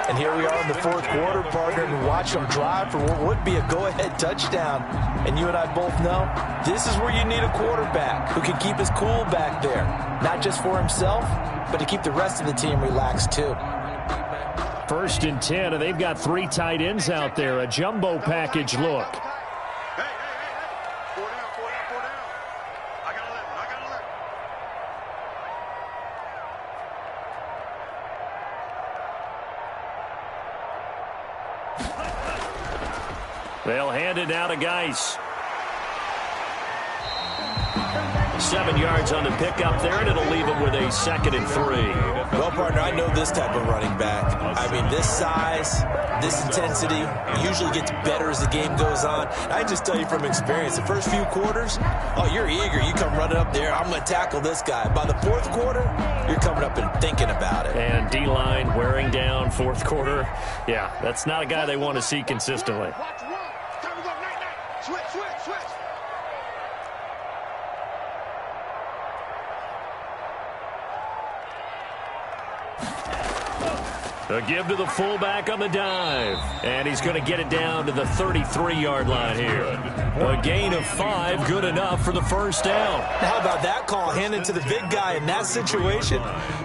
And here we are in the 4th quarter, partner, and watch them drive for what would be a go-ahead touchdown. And you and I both know this is where you need a quarterback who can keep his cool back there. Not just for himself, but to keep the rest of the team relaxed too. 1st and 10, and they've got 3 tight ends out there. A jumbo package look. Hey. 4 down. I got 11. They'll hand it now to Geis. 7 yards on the pickup there, and it'll leave him with a 2nd and 3. Well, partner, I know this type of running back. I mean, this size, this intensity usually gets better as the game goes on. I just tell you from experience, the first few quarters, oh, you're eager. You come running up there, I'm going to tackle this guy. By the 4th quarter, you're coming up and thinking about it. And D-line wearing down 4th quarter. Yeah, that's not a guy they want to see consistently. Watch one. Time to go night. Switch. A give to the fullback on the dive. And he's going to get it down to the 33-yard line here. A gain of 5, good enough for the first down. How about that call handed to the big guy in that situation?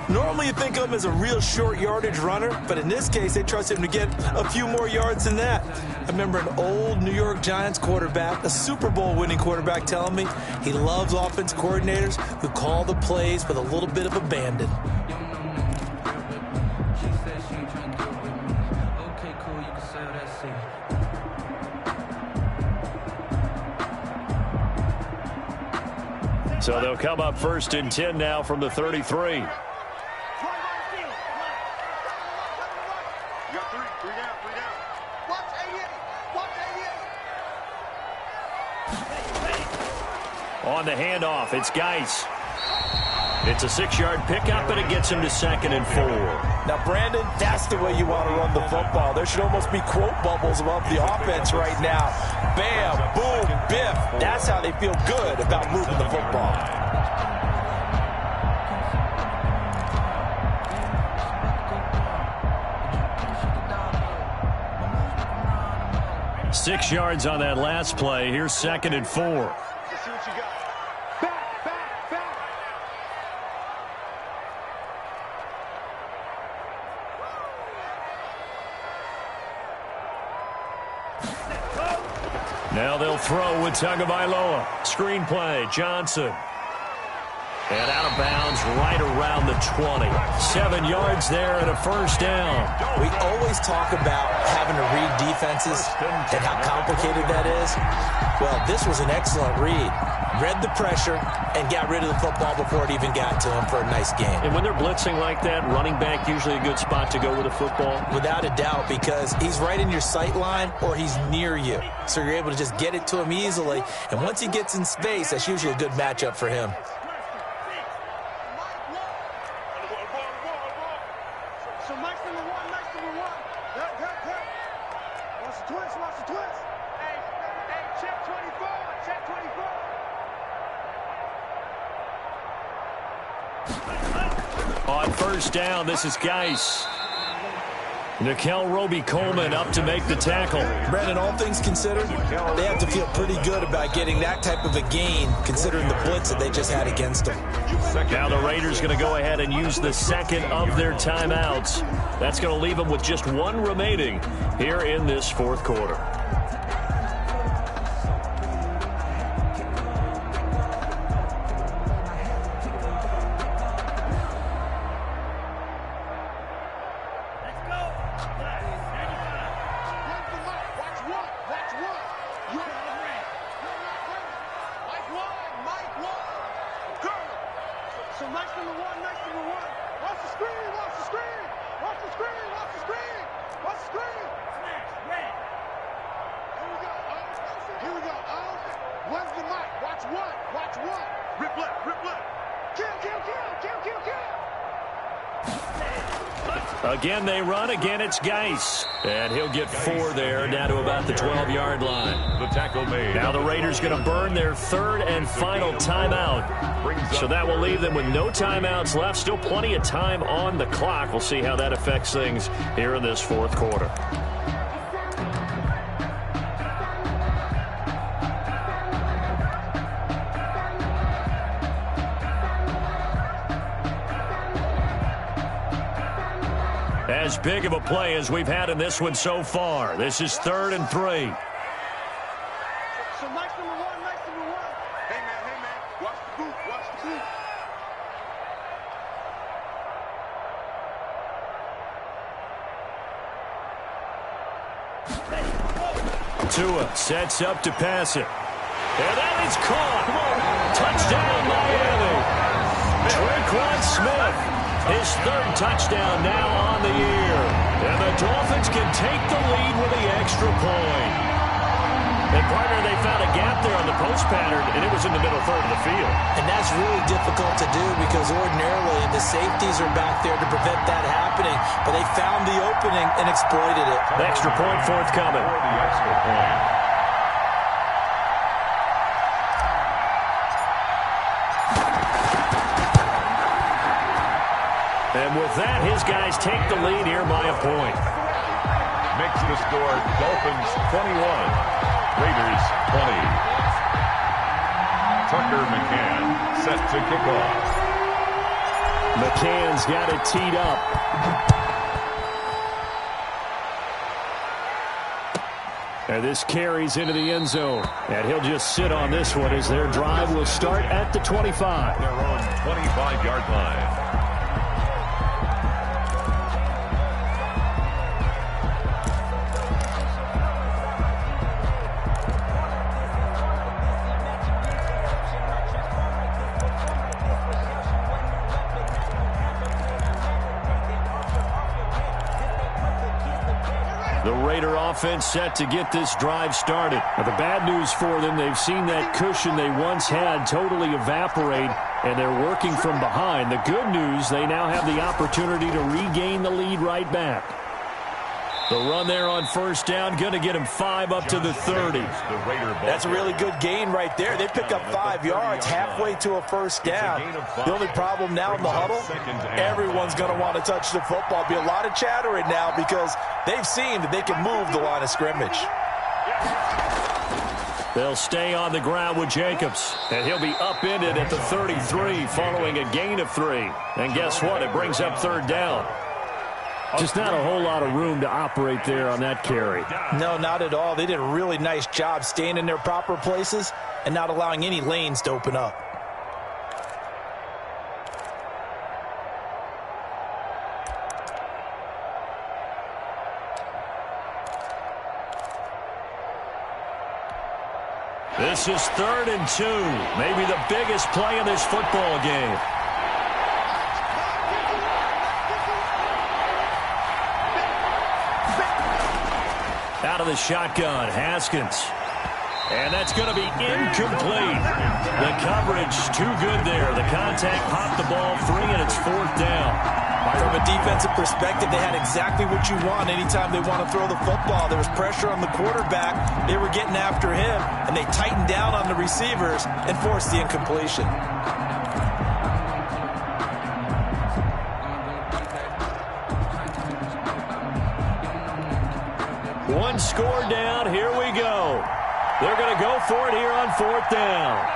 Normally you think of him as a real short yardage runner, but in this case they trust him to get a few more yards than that. I remember an old New York Giants quarterback, a Super Bowl winning quarterback, telling me he loves offense coordinators who call the plays with a little bit of abandon. So they'll come up 1st and 10 now from the 33. You got 3 down. Watch 88. On the handoff, it's Geis. It's a 6-yard pickup, and it gets him to 2nd and 4. Now, Brandon, that's the way you want to run the football. There should almost be quote bubbles above the offense right now. Bam, boom, biff. That's how they feel good about moving the football. Six yards on that last play. Here's 2nd and 4. Let's see what you got. Back. Now they'll throw with Tagovailoa. Screen play, Johnson. And out of bounds right around the 20. 7 yards there and a first down. We always talk about having to read defenses and how complicated that is. Well, this was an excellent read. read the pressure, and got rid of the football before it even got to him for a nice gain. And when they're blitzing like that, running back usually a good spot to go with a football? Without a doubt, because he's right in your sight line or he's near you. So you're able to just get it to him easily. And once he gets in space, that's usually a good matchup for him. So nice number one, nice number one. Watch the twist, watch the twist. Hey, check 24, check 24. On first down, this is Geis. Nikel Roby-Coleman up to make the tackle. Brandon, all things considered, they have to feel pretty good about getting that type of a gain, considering the blitz that they just had against them. Now the Raiders going to go ahead and use the second of their timeouts. That's going to leave them with just one remaining here in this fourth quarter. Again, they run. Again, it's Geis. And he'll get 4 there, down to about the 12-yard line. The tackle made. Now the Raiders going to burn their third and final timeout. So that will leave them with no timeouts left. Still plenty of time on the clock. We'll see how that affects things here in this fourth quarter. As big of a play as we've had in this one so far. This is 3rd and 3. So nice number one, nice number one. Hey man, watch the boot, watch the boot. Tua sets up to pass it. And that is caught. Touchdown, Miami. Tre'Quan Smith. His 3rd touchdown now on the year. And the Dolphins can take the lead with the extra point. And, partner, they found a gap there on the post pattern, and it was in the middle third of the field. And that's really difficult to do because ordinarily the safeties are back there to prevent that happening. But they found the opening and exploited it. An extra point forthcoming. The extra point. And with that, his guys take the lead here by a point. Makes the score Dolphins 21, Raiders 20. Tucker McCann set to kick off. McCann's got it teed up. And this carries into the end zone. And he'll just sit on this one as their drive will start at the 25. Their own 25-yard line. Offense set to get this drive started. Now, the bad news for them, they've seen that cushion they once had totally evaporate, and they're working from behind. The good news, they now have the opportunity to regain the lead right back. The run there on first down, going to get him 5 up to the 30. That's a really good gain right there. They pick up 5 yards halfway to a first down. The only problem now in the huddle, everyone's going to want to touch the football. Be a lot of chattering now because they've seen that they can move the line of scrimmage. They'll stay on the ground with Jacobs, and he'll be upended at the 33 following a gain of 3. And guess what? It brings up 3rd down. Just not a whole lot of room to operate there on that carry. No, not at all. They did a really nice job staying in their proper places and not allowing any lanes to open up. This is 3rd and 2. Maybe the biggest play in this football game. Out of the shotgun, Haskins. And that's going to be incomplete. The coverage too good there. The contact popped the ball free, and it's 4th down. From a defensive perspective, they had exactly what you want anytime they want to throw the football. There was pressure on the quarterback. They were getting after him, and they tightened down on the receivers and forced the incompletion. One score down. Here we go. They're going to go for it here on 4th down.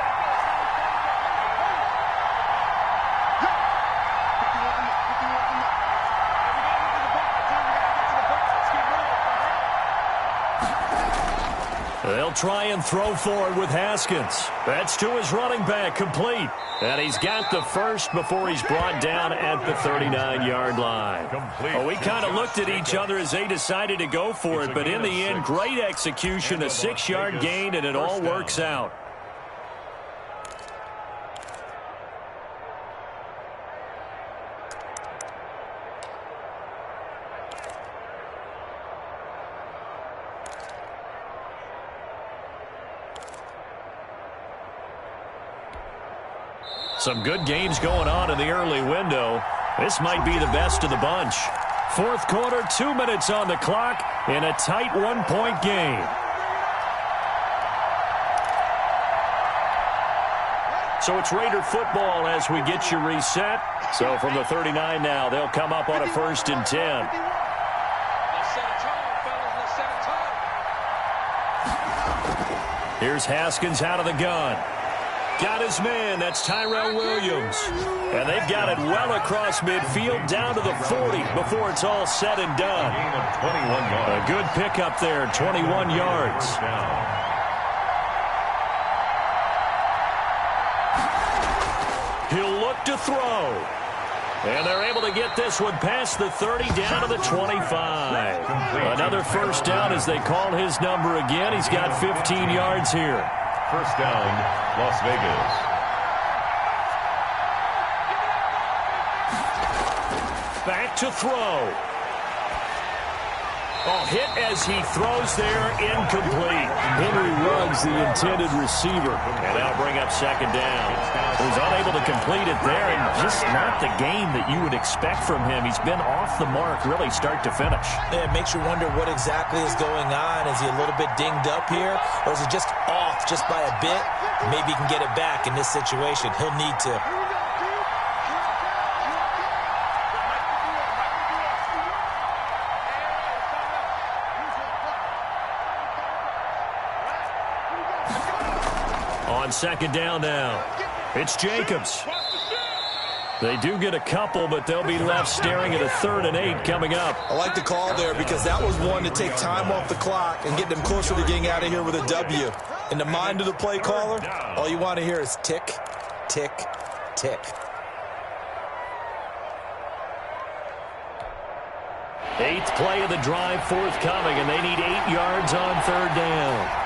They'll try and throw forward with Haskins. That's to his running back, complete. And he's got the first before he's brought down at the 39-yard line. Well, we kind of looked at each other as they decided to go for it, but in the end, great execution, a 6-yard gain, and it all works out. Some good games going on in the early window. This might be the best of the bunch. 4th quarter, 2 minutes on the clock in a tight 1-point game. So it's Raider football as we get you reset. So from the 39 now, they'll come up on a 1st and 10. Here's Haskins out of the gun. Got his man. That's Tyrell Williams. And they've got it well across midfield down to the 40 before it's all said and done. A good pickup there, 21 yards. He'll look to throw. And they're able to get this one past the 30 down to the 25. Another 1st down as they call his number again. He's got 15 yards here. 1st down, Las Vegas. Back to throw. Oh, hit as he throws there, incomplete. Henry Ruggs, the intended receiver. And that'll bring up 2nd down. He was unable to complete it there, and just not the game that you would expect from him. He's been off the mark, really, start to finish. Yeah, it makes you wonder what exactly is going on. Is he a little bit dinged up here, or is he just off just by a bit? Maybe he can get it back in this situation. He'll need to. On 2nd down now, it's Jacobs. They do get a couple, but they'll be left staring at a 3rd and 8 coming up. I like the call there because that was one to take time off the clock and get them closer to getting out of here with a W. In the mind of the play caller, all you want to hear is tick, tick, tick. Eighth play of the drive forthcoming, and they need 8 yards on 3rd down.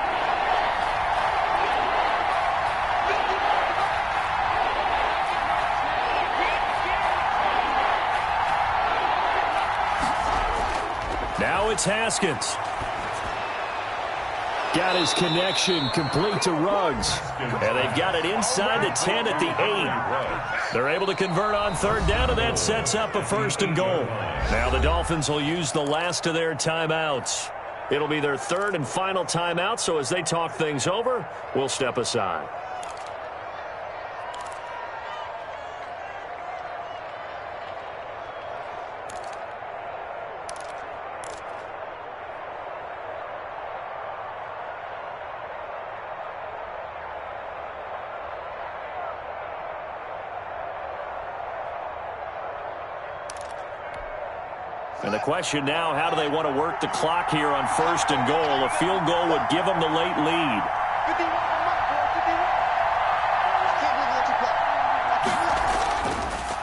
Now it's Haskins. Got his connection complete to Ruggs. And they've got it inside the 10 at the 8. They're able to convert on 3rd down, and that sets up a 1st and goal. Now the Dolphins will use the last of their timeouts. It'll be their 3rd and final timeout, so as they talk things over, we'll step aside. And the question now, how do they want to work the clock here on 1st and goal? A field goal would give them the late lead.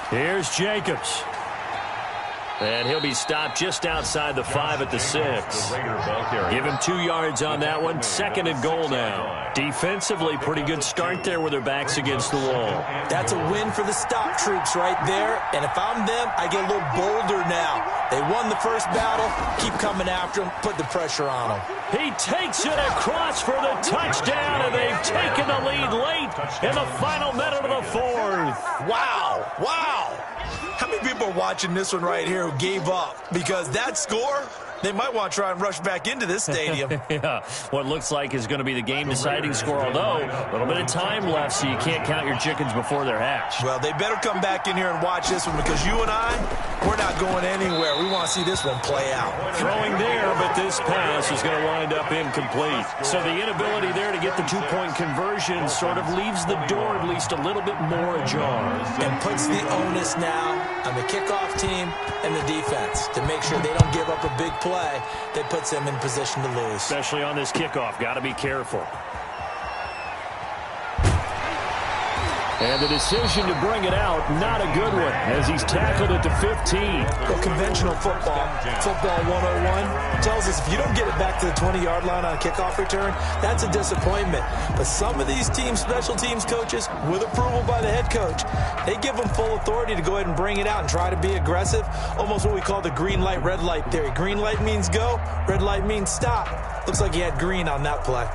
Here's Jacobs. And he'll be stopped just outside the 5 at the 6. Give him 2 yards on that one. 2nd and goal now. Defensively, pretty good start there with their backs against the wall. That's a win for the stop troops right there. And if I'm them, I get a little bolder now. They won the first battle. Keep coming after them. Put the pressure on them. He takes it across for the touchdown, and they've taken the lead late in the final minute of the fourth. Wow. Wow. How many people are watching this one right here who gave up? Because that score, they might want to try and rush back into this stadium. Yeah, what looks like is going to be the game-deciding score, although a little bit of time left, so you can't count your chickens before they're hatched. Well, they better come back in here and watch this one, because you and I, we're not going anywhere. We want to see this one play out. Throwing there, but this pass is going to wind up incomplete. So the inability there to get the two-point conversion sort of leaves the door at least a little bit more ajar. And puts the onus now on the kickoff team and the defense to make sure they don't give up a big play that puts them in position to lose. Especially on this kickoff. Got to be careful. And the decision to bring it out, not a good one, as he's tackled it to 15. Well, conventional football 101, tells us if you don't get it back to the 20-yard line on a kickoff return, that's a disappointment. But some of these teams, special teams coaches, with approval by the head coach, they give them full authority to go ahead and bring it out and try to be aggressive, almost what we call the green light, red light theory. Green light means go, red light means stop. Looks like he had green on that play.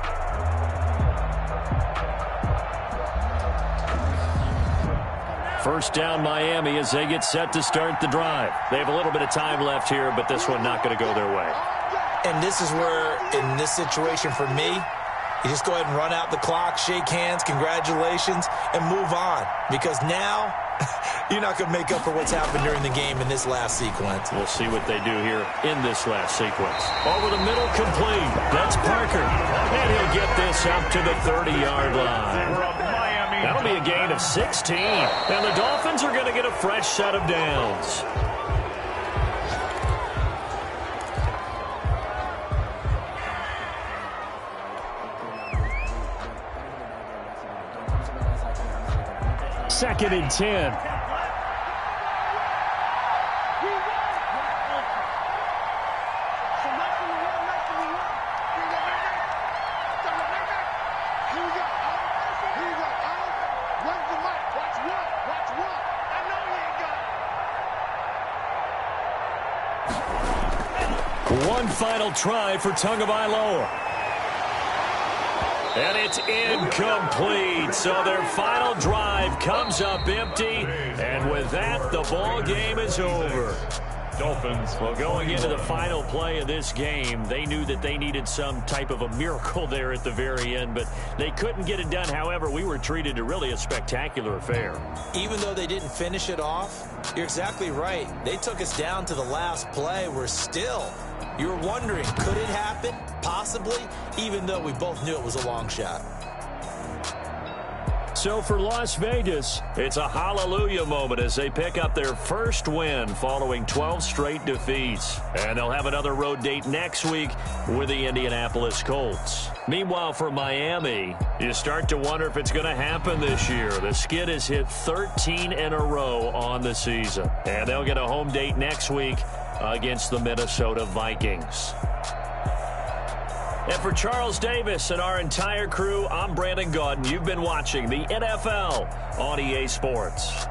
First down, Miami, as they get set to start the drive. They have a little bit of time left here, but this one not going to go their way. And this is where, in this situation for me, you just go ahead and run out the clock, shake hands, congratulations, and move on. Because now, you're not going to make up for what's happened during the game in this last sequence. We'll see what they do here in this last sequence. Over the middle, complete. That's Parker. And he'll get this up to the 30-yard line. That'll be a gain of 16. And the Dolphins are going to get a fresh set of downs. Second and 10. One final try for Tagovailoa. And it's incomplete. So their final drive comes up empty. And with that, the ball game is over. Dolphins. Well, going into the final play of this game, they knew that they needed some type of a miracle there at the very end, but they couldn't get it done. However, we were treated to really a spectacular affair. Even though they didn't finish it off, you're exactly right. They took us down to the last play. We're still, you were wondering, could it happen? Possibly, even though we both knew it was a long shot. So for Las Vegas, it's a hallelujah moment as they pick up their first win following 12 straight defeats. And they'll have another road date next week with the Indianapolis Colts. Meanwhile, for Miami, you start to wonder if it's going to happen this year. The skid has hit 13 in a row on the season. And they'll get a home date next week against the Minnesota Vikings. And for Charles Davis and our entire crew, I'm Brandon Gaudin. You've been watching the NFL on EA Sports.